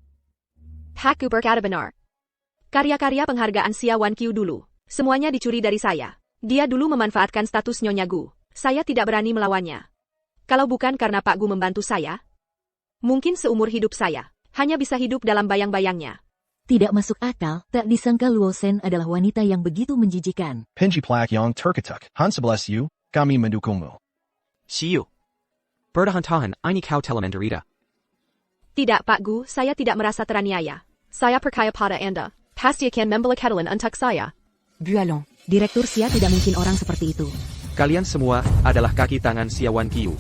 Pak Gu berkata benar. Karya-karya penghargaan Xia Wanqiu dulu, semuanya dicuri dari saya. Dia dulu memanfaatkan status Nyonya Gu. Saya tidak berani melawannya. Kalau bukan karena Pak Gu membantu saya, mungkin seumur hidup saya hanya bisa hidup dalam bayang-bayangnya. Tidak masuk akal, tak disangka Luosen adalah wanita yang begitu menjijikan. Penjiplak yang terketuk. Han 11 Yu, kami mendukungmu. Xiu. Bertahan-tahan, ini kau telemenderita. Tidak, Pak Gu, saya tidak merasa teraniaya. Saya percaya pada Anda. Pasti akan membela Catalan untuk saya. Bualon. Direktur Xia tidak mungkin orang seperti itu. Kalian semua adalah kaki tangan Xia Wanqiu.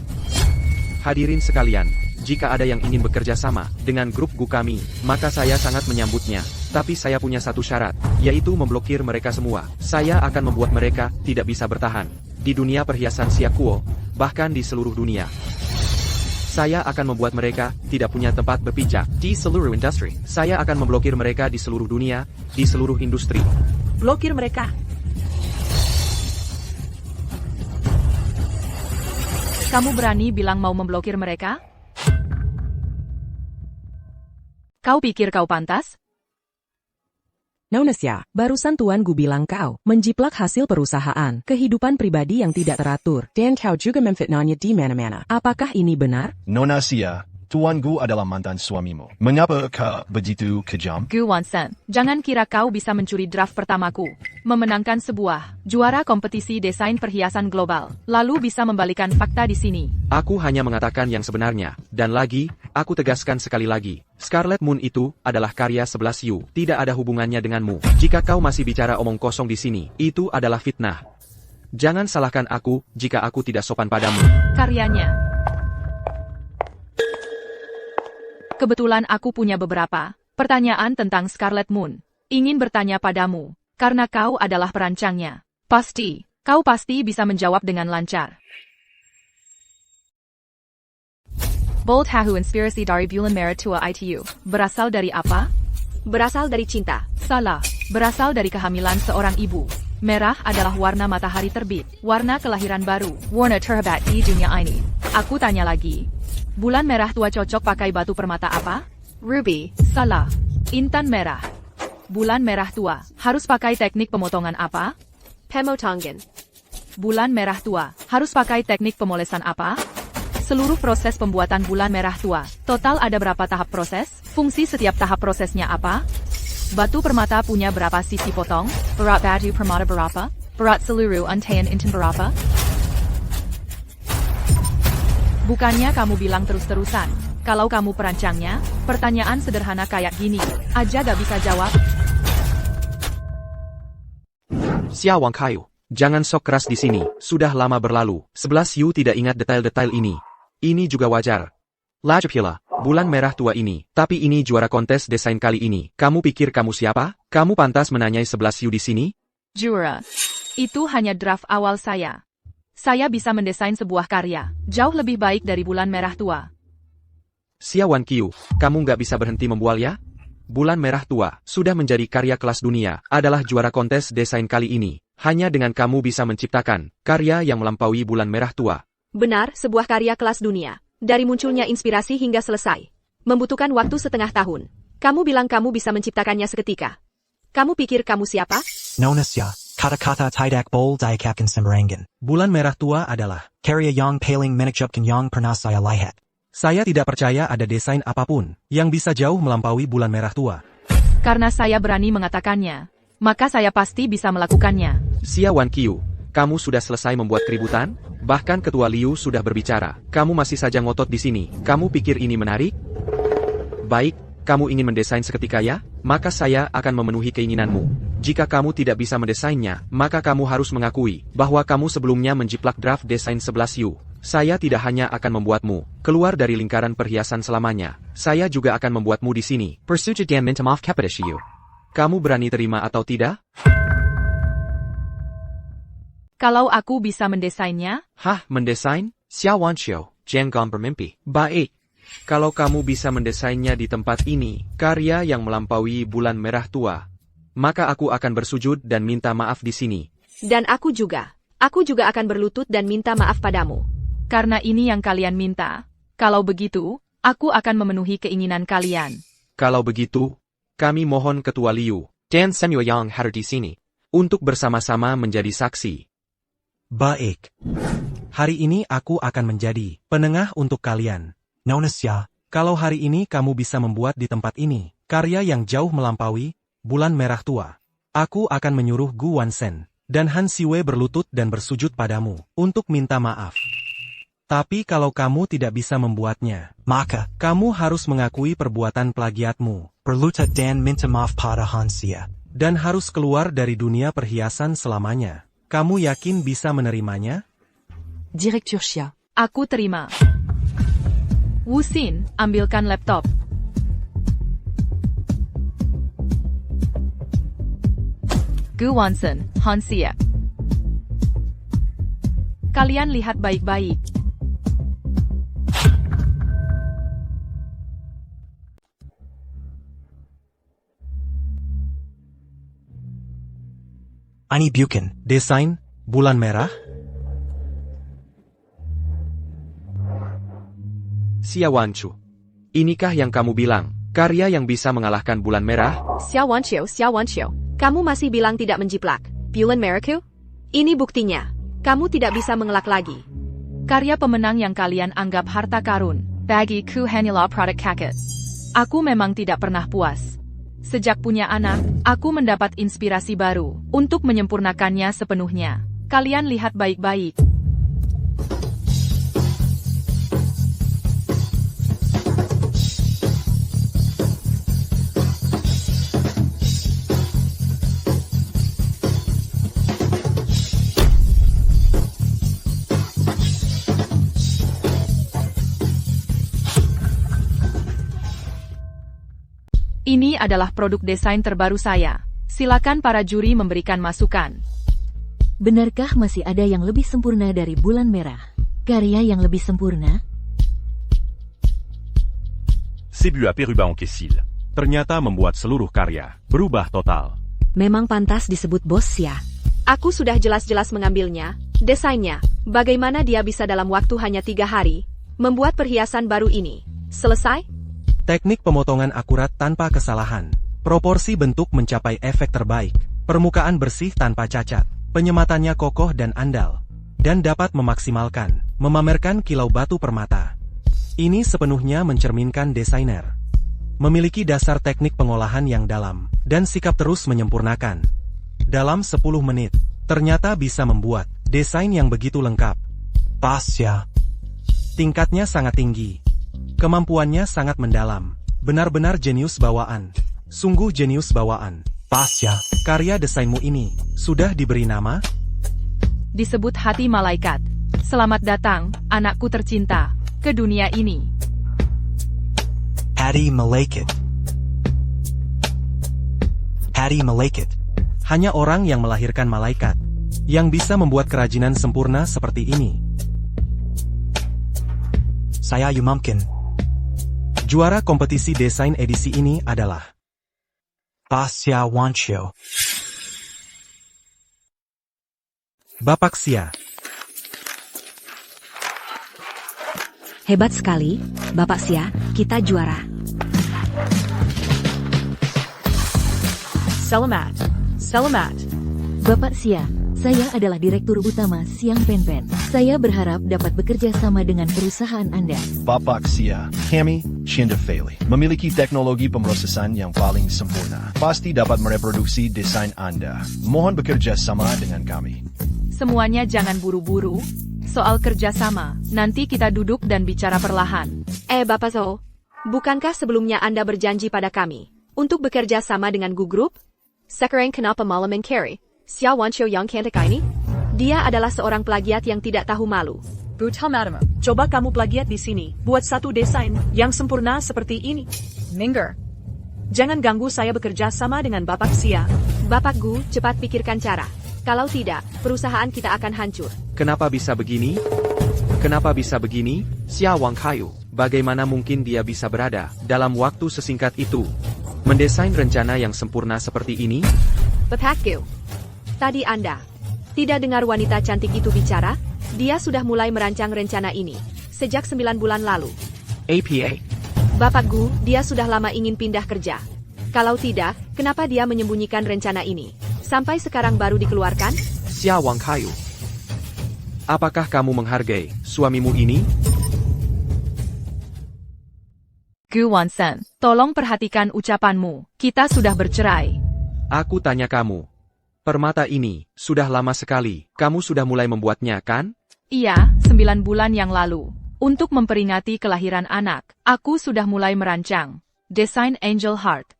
Hadirin sekalian, jika ada yang ingin bekerja sama dengan grup Gu kami, maka saya sangat menyambutnya. Tapi saya punya satu syarat, yaitu memblokir mereka semua. Saya akan membuat mereka tidak bisa bertahan di dunia perhiasan Xia Kuo, bahkan di seluruh dunia. Saya akan membuat mereka tidak punya tempat berpijak di seluruh industri. Saya akan memblokir mereka di seluruh dunia, di seluruh industri. Blokir mereka. Kamu berani bilang mau memblokir mereka? Kau pikir kau pantas? Naunesya, barusan Tuan Gu bilang kau menjiplak hasil perusahaan, kehidupan pribadi yang tidak teratur, dan kau juga memfitnahnya di mana-mana. Apakah ini benar? Nona Xia, Tuan Gu adalah mantan suamimu. Mengapa kau begitu kejam? Gu Wansen, jangan kira kau bisa mencuri draft pertamaku, memenangkan sebuah juara kompetisi desain perhiasan global, lalu bisa membalikan fakta di sini. Aku hanya mengatakan yang sebenarnya, dan lagi, aku tegaskan sekali lagi, Scarlet Moon itu adalah karya 11 Yu, tidak ada hubungannya denganmu. Jika kau masih bicara omong kosong di sini, itu adalah fitnah. Jangan salahkan aku jika aku tidak sopan padamu. Karyanya. Kebetulan aku punya beberapa pertanyaan tentang Scarlet Moon. Ingin bertanya padamu, karena kau adalah perancangnya. Kau pasti bisa menjawab dengan lancar. Bold tahu inspirasi dari bulan merah tua itu. Berasal dari apa? Berasal dari cinta. Salah. Berasal dari kehamilan seorang ibu. Merah adalah warna matahari terbit. Warna kelahiran baru. Warna terhebat di dunia ini. Aku tanya lagi. Bulan merah tua cocok pakai batu permata apa? Ruby. Salah. Intan merah. Bulan merah tua harus pakai teknik pemotongan apa? Pemotongan. Bulan merah tua harus pakai teknik pemolesan apa? Seluruh proses pembuatan bulan merah tua. Total ada berapa tahap proses? Fungsi setiap tahap prosesnya apa? Batu permata punya berapa sisi potong? Berat batu permata berapa? Berat seluruh untayan intan berapa? Bukannya kamu bilang terus-terusan. Kalau kamu perancangnya, pertanyaan sederhana kayak gini aja gak bisa jawab. Xia Wang Kayu, jangan sok keras di sini. Sudah lama berlalu. 11 Yu tidak ingat detail-detail ini. Ini juga wajar. Lajapila, bulan merah tua ini. Tapi ini juara kontes desain kali ini. Kamu pikir kamu siapa? Kamu pantas menanyai 11 Yu di sini? Juara. Itu hanya draft awal saya. Saya bisa mendesain sebuah karya jauh lebih baik dari bulan merah tua. Xia Wan Qiu, kamu nggak bisa berhenti membual ya? Bulan merah tua sudah menjadi karya kelas dunia, adalah juara kontes desain kali ini. Hanya dengan kamu bisa menciptakan karya yang melampaui bulan merah tua. Benar, sebuah karya kelas dunia. Dari munculnya inspirasi hingga selesai. Membutuhkan waktu setengah tahun. Kamu bilang kamu bisa menciptakannya seketika. Kamu pikir kamu siapa? Nonasya, kata-kata tidak bold diucapkan sembarangan. Bulan merah tua adalah Karya yang paling menakjubkan yang pernah saya lihat. Saya tidak percaya ada desain apapun yang bisa jauh melampaui bulan merah tua. Karena saya berani mengatakannya, maka saya pasti bisa melakukannya. Xia Wan Qiu, kamu sudah selesai membuat keributan? Bahkan Ketua Liu sudah berbicara. Kamu masih saja ngotot di sini. Kamu pikir ini menarik? Baik, kamu ingin mendesain seketika ya? Maka saya akan memenuhi keinginanmu. Jika kamu tidak bisa mendesainnya, maka kamu harus mengakui bahwa kamu sebelumnya menjiplak draft desain 11 Yu. Saya tidak hanya akan membuatmu keluar dari lingkaran perhiasan selamanya. Saya juga akan membuatmu di sini. Persuja dan minta maaf kepada Yu. Kamu berani terima atau tidak? Kalau aku bisa mendesainnya? Hah, mendesain? Xia Wan Xiu, jangan bermimpi. Baik. Kalau kamu bisa mendesainnya di tempat ini, karya yang melampaui bulan merah tua, maka aku akan bersujud dan minta maaf di sini. Dan aku juga. Aku juga akan berlutut dan minta maaf padamu. Karena ini yang kalian minta. Kalau begitu, aku akan memenuhi keinginan kalian. Kalau begitu, kami mohon Ketua Liu dan Samuel Yang hadir di sini untuk bersama-sama menjadi saksi. Baik. Hari ini aku akan menjadi penengah untuk kalian. Nonasya, kalau hari ini kamu bisa membuat di tempat ini karya yang jauh melampaui bulan merah tua, aku akan menyuruh Gu Wansen dan Han Siwei berlutut dan bersujud padamu untuk minta maaf. Tapi kalau kamu tidak bisa membuatnya, maka kamu harus mengakui perbuatan plagiatmu. Berlutut dan minta maaf pada Hansia. Dan harus keluar dari dunia perhiasan selamanya. Kamu yakin bisa menerimanya? Directeur Xia. Aku terima. Wuxin, ambilkan laptop. Gu Wansen, Han Xie. Kalian lihat baik-baik. Ini bukan desain bulan merah? Xia Wanchu, inikah yang kamu bilang, karya yang bisa mengalahkan bulan merah? Xia Wanqiu, kamu masih bilang tidak menjiplak bulan merahku? Ini buktinya. Kamu tidak bisa mengelak lagi. Karya pemenang yang kalian anggap harta karun, bagiku hanyalah produk kakek. Aku memang tidak pernah puas. Sejak punya anak, aku mendapat inspirasi baru untuk menyempurnakannya sepenuhnya. Kalian lihat baik-baik. Ini adalah produk desain terbaru saya. Silakan para juri memberikan masukan. Benarkah masih ada yang lebih sempurna dari bulan merah? Karya yang lebih sempurna? Ces buts à Péruba en Kessil. Ternyata membuat seluruh karya berubah total. Memang pantas disebut bos ya. Aku sudah jelas-jelas mengambilnya. Desainnya, bagaimana dia bisa dalam waktu hanya 3 hari, membuat perhiasan baru ini. Selesai? Teknik pemotongan akurat tanpa kesalahan. Proporsi bentuk mencapai efek terbaik. Permukaan bersih tanpa cacat. Penyematannya kokoh dan andal. Dan dapat memamerkan kilau batu permata. Ini sepenuhnya mencerminkan desainer. Memiliki dasar teknik pengolahan yang dalam, dan sikap terus menyempurnakan. Dalam 10 menit, ternyata bisa membuat desain yang begitu lengkap. Pas ya. Tingkatnya sangat tinggi. Kemampuannya sangat mendalam. Benar-benar jenius bawaan. Sungguh jenius bawaan. Pas ya. Karya desainmu ini sudah diberi nama? Disebut hati malaikat. Selamat datang, anakku tercinta, ke dunia ini. Hadi Malaikat. Hadi Malaikat. Hanya orang yang melahirkan malaikat yang bisa membuat kerajinan sempurna seperti ini. Saya Yumamkin. Juara kompetisi desain edisi ini adalah Basya Wancho. Bapak Sia. Hebat sekali, Bapak Sia, kita juara. Selamat. Selamat. Bapak Sia, saya adalah Direktur Utama Siang Penpen. Saya berharap dapat bekerja sama dengan perusahaan Anda. Bapak Sia, kami, Shinda Feli, memiliki teknologi pemrosesan yang paling sempurna. Pasti dapat mereproduksi desain Anda. Mohon bekerja sama dengan kami. Semuanya jangan buru-buru. Soal kerjasama, nanti kita duduk dan bicara perlahan. Bapak Zhou, bukankah sebelumnya Anda berjanji pada kami untuk bekerja sama dengan Gu Group? Sekarang kenapa malah mengcarry Xia Wanqiu yang cantik ini? Dia adalah seorang plagiat yang tidak tahu malu. Buta madam, coba kamu plagiat di sini, buat satu desain yang sempurna seperti ini. Minggir. Jangan ganggu saya bekerja sama dengan Bapak Sia. Bapak Gu, cepat pikirkan cara. Kalau tidak, perusahaan kita akan hancur. Kenapa bisa begini? Kenapa bisa begini? Xia Wangkayu, bagaimana mungkin dia bisa berada dalam waktu sesingkat itu? Mendesain rencana yang sempurna seperti ini? Bapak Gu, tadi Anda tidak dengar wanita cantik itu bicara? Dia sudah mulai merancang rencana ini sejak 9 bulan lalu. APA. Bapak Gu, dia sudah lama ingin pindah kerja. Kalau tidak, kenapa dia menyembunyikan rencana ini? Sampai sekarang baru dikeluarkan? Xia Wangkayu. Apakah kamu menghargai suamimu ini? Gu Wansen, tolong perhatikan ucapanmu. Kita sudah bercerai. Aku tanya kamu. Permata ini sudah lama sekali. Kamu sudah mulai membuatnya, kan? Iya, 9 bulan yang lalu. Untuk memperingati kelahiran anak, aku sudah mulai merancang desain Angel Heart.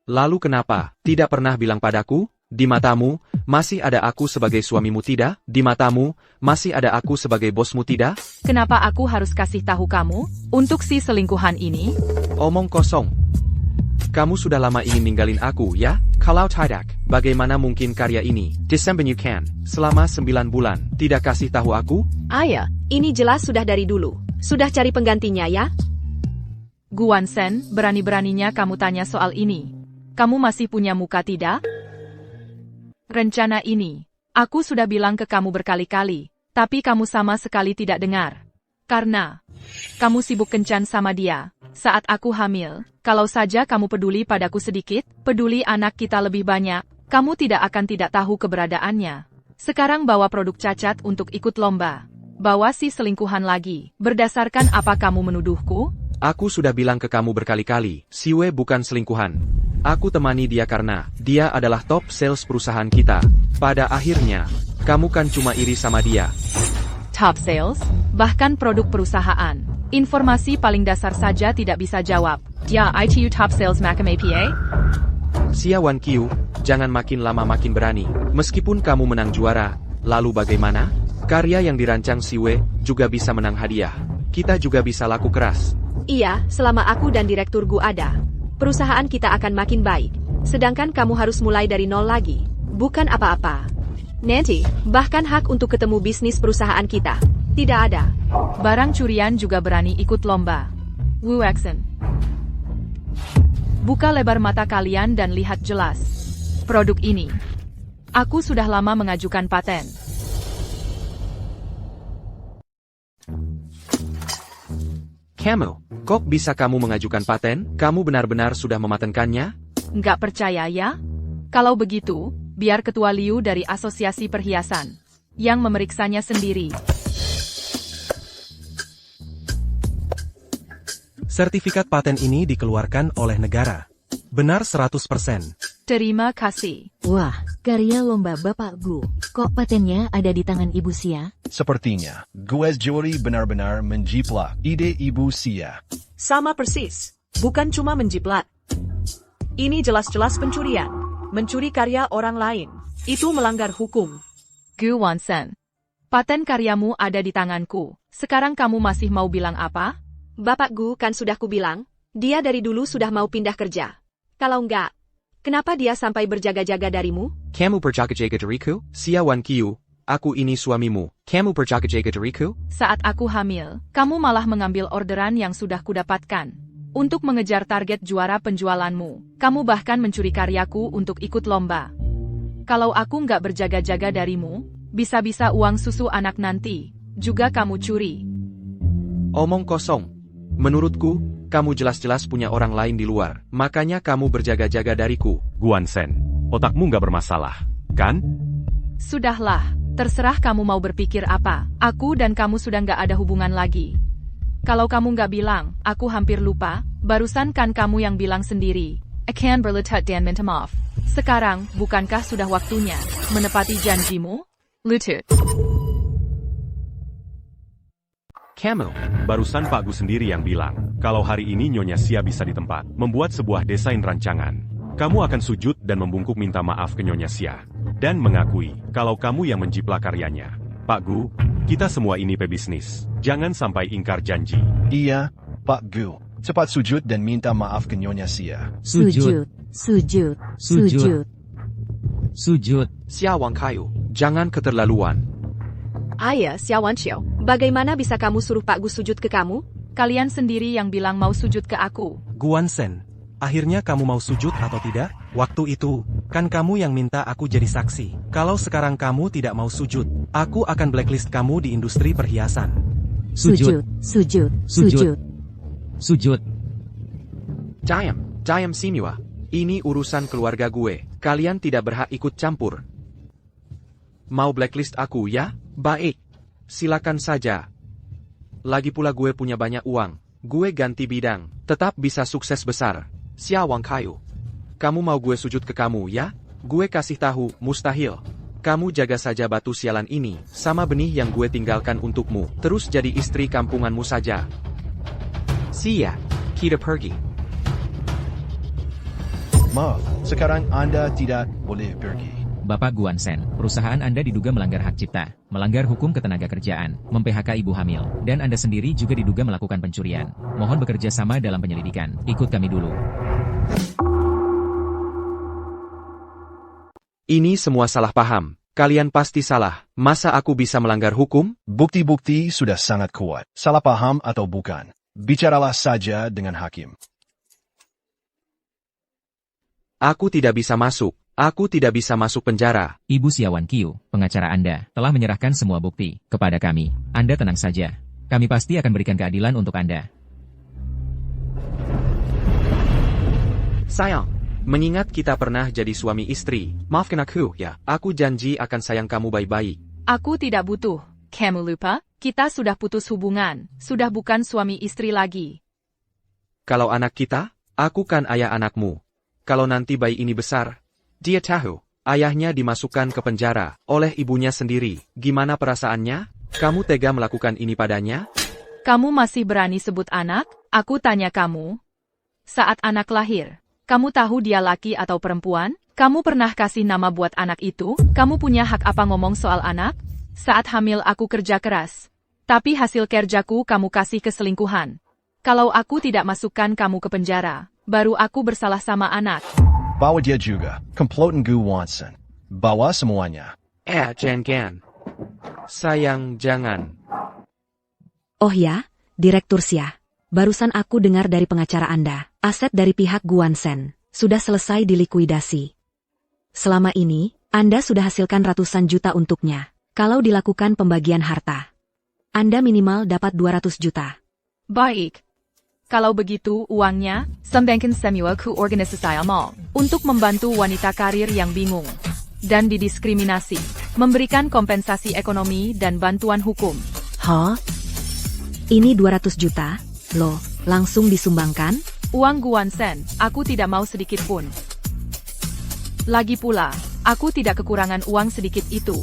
Lalu kenapa tidak pernah bilang padaku? Di matamu, masih ada aku sebagai suamimu tidak? Di matamu, masih ada aku sebagai bosmu tidak? Kenapa aku harus kasih tahu kamu? Untuk si selingkuhan ini? Omong kosong. Kamu sudah lama ingin ninggalin aku, ya? Kalau tidak, bagaimana mungkin karya ini, December You Can, selama 9 bulan, tidak kasih tahu aku? Ayah, ini jelas sudah dari dulu. Sudah cari penggantinya, ya? Gu Wansen, berani-beraninya kamu tanya soal ini. Kamu masih punya muka tidak? Rencana ini, aku sudah bilang ke kamu berkali-kali, tapi kamu sama sekali tidak dengar. Karena kamu sibuk kencan sama dia. Saat aku hamil, kalau saja kamu peduli padaku sedikit, peduli anak kita lebih banyak, kamu tidak akan tidak tahu keberadaannya. Sekarang bawa produk cacat untuk ikut lomba. Bawa si selingkuhan lagi. Berdasarkan apa kamu menuduhku? Aku sudah bilang ke kamu berkali-kali, Siwe bukan selingkuhan. Aku temani dia karena dia adalah top sales perusahaan kita. Pada akhirnya, kamu kan cuma iri sama dia. Top sales? Bahkan produk perusahaan. Informasi paling dasar saja tidak bisa jawab. Dia ITU top sales Macam APA? Xia Wanqiu, jangan makin lama makin berani. Meskipun kamu menang juara, lalu bagaimana? Karya yang dirancang Siwe juga bisa menang hadiah. Kita juga bisa laku keras. Iya, selama aku dan Direktur Gu ada, perusahaan kita akan makin baik. Sedangkan kamu harus mulai dari nol lagi. Bukan apa-apa. Nanti, bahkan hak untuk ketemu bisnis perusahaan kita tidak ada. Barang curian juga berani ikut lomba. Wu Waxen. Buka lebar mata kalian dan lihat jelas. Produk ini. Aku sudah lama mengajukan paten. Kamu, kok bisa kamu mengajukan paten? Kamu benar-benar sudah mematenkannya? Nggak percaya ya? Kalau begitu, biar Ketua Liu dari Asosiasi Perhiasan yang memeriksanya sendiri. Sertifikat paten ini dikeluarkan oleh negara. Benar 100%. Terima kasih. Wah, karya lomba Bapak Gu. Kok patennya ada di tangan Ibu Xia? Sepertinya, Guez Jewelry benar-benar menjiplak ide Ibu Xia. Sama persis. Bukan cuma menjiplak. Ini jelas-jelas pencurian. Mencuri karya orang lain. Itu melanggar hukum. Gu Wansen. Paten karyamu ada di tanganku. Sekarang kamu masih mau bilang apa? Bapak Gu kan sudah kubilang, dia dari dulu sudah mau pindah kerja. Kalau enggak, kenapa dia sampai berjaga-jaga darimu? Kamu berjaga-jaga dariku? Xia Wan Qiu, aku ini suamimu. Kamu berjaga-jaga dariku? Saat aku hamil, kamu malah mengambil orderan yang sudah kudapatkan. Untuk mengejar target juara penjualanmu, kamu bahkan mencuri karyaku untuk ikut lomba. Kalau aku nggak berjaga-jaga darimu, bisa-bisa uang susu anak nanti, juga kamu curi. Omong kosong. Menurutku, kamu jelas-jelas punya orang lain di luar, makanya kamu berjaga-jaga dariku. Guansen, otakmu nggak bermasalah, kan? Sudahlah, terserah kamu mau berpikir apa. Aku dan kamu sudah nggak ada hubungan lagi. Kalau kamu nggak bilang, aku hampir lupa, barusan kan kamu yang bilang sendiri. Akan berlutut dan minta maaf. Sekarang, bukankah sudah waktunya menepati janjimu? Lutut. Kamu. Barusan Pak Gu sendiri yang bilang, kalau hari ini Nyonya Xia bisa di tempat, membuat sebuah desain rancangan. Kamu akan sujud dan membungkuk minta maaf ke Nyonya Xia. Dan mengakui, kalau kamu yang menjiplak karyanya. Pak Gu, kita semua ini pebisnis. Jangan sampai ingkar janji. Iya, Pak Gu. Cepat sujud dan minta maaf ke Nyonya Xia. Sujud, sujud, sujud. Sujud. Xia Wang Qiu, jangan keterlaluan. Ayah, Xia Wanxiao, bagaimana bisa kamu suruh Pak Gu sujud ke kamu? Kalian sendiri yang bilang mau sujud ke aku. Guansen, akhirnya kamu mau sujud atau tidak? Waktu itu, kan kamu yang minta aku jadi saksi. Kalau sekarang kamu tidak mau sujud, aku akan blacklist kamu di industri perhiasan. Sujud, sujud, sujud. Sujud. Diam Simua. Ini urusan keluarga gue. Kalian tidak berhak ikut campur. Mau blacklist aku ya? Baik. Silakan saja. Lagi pula gue punya banyak uang. Gue ganti bidang. Tetap bisa sukses besar. Xia Wang Qiu. Kamu mau gue sujud ke kamu ya? Gue kasih tahu, mustahil. Kamu jaga saja batu sialan ini, sama benih yang gue tinggalkan untukmu. Terus jadi istri kampunganmu saja. Xia, kita pergi. Maaf, sekarang Anda tidak boleh pergi. Bapak Guansen, perusahaan Anda diduga melanggar hak cipta, melanggar hukum ketenagakerjaan, mem-PHK ibu hamil, dan Anda sendiri juga diduga melakukan pencurian. Mohon bekerja sama dalam penyelidikan. Ikut kami dulu. Ini semua salah paham. Kalian pasti salah. Masa aku bisa melanggar hukum? Bukti-bukti sudah sangat kuat. Salah paham atau bukan. Bicaralah saja dengan hakim. Aku tidak bisa masuk. Aku tidak bisa masuk penjara. Ibu Xia Wan Qiu, pengacara Anda, telah menyerahkan semua bukti kepada kami. Anda tenang saja. Kami pasti akan berikan keadilan untuk Anda. Sayang, mengingat kita pernah jadi suami istri, maafkan aku ya. Aku janji akan sayang kamu baik-baik. Aku tidak butuh. Kamu lupa? Kita sudah putus hubungan. Sudah bukan suami istri lagi. Kalau anak kita, aku kan ayah anakmu. Kalau nanti bayi ini besar, dia tahu, ayahnya dimasukkan ke penjara oleh ibunya sendiri. Gimana perasaannya? Kamu tega melakukan ini padanya? Kamu masih berani sebut anak? Aku tanya kamu. Saat anak lahir, kamu tahu dia laki atau perempuan? Kamu pernah kasih nama buat anak itu? Kamu punya hak apa ngomong soal anak? Saat hamil aku kerja keras. Tapi hasil kerjaku kamu kasih keselingkuhan. Kalau aku tidak masukkan kamu ke penjara, baru aku bersalah sama anak. Bawa dia juga, komplotan Gu Wansen. Bawa semuanya. Jangan. Sayang, jangan. Oh ya, Direktur Xia. Barusan aku dengar dari pengacara Anda. Aset dari pihak Guansen sudah selesai dilikuidasi. Selama ini, Anda sudah hasilkan ratusan juta untuknya. Kalau dilakukan pembagian harta, Anda minimal dapat 200 juta. Baik. Kalau begitu uangnya, sembangkan semua ke organisasi amal untuk membantu wanita karir yang bingung dan didiskriminasi, memberikan kompensasi ekonomi dan bantuan hukum. Hah? Ini 200 juta, loh, langsung disumbangkan? Uang Guansen, aku tidak mau sedikit pun. Lagi pula, aku tidak kekurangan uang sedikit itu.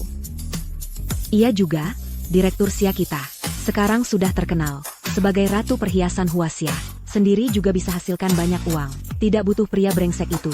Ia juga, direktur Xia kita, sekarang sudah terkenal sebagai ratu perhiasan Huaxia. Sendiri juga bisa hasilkan banyak uang. Tidak butuh pria brengsek itu.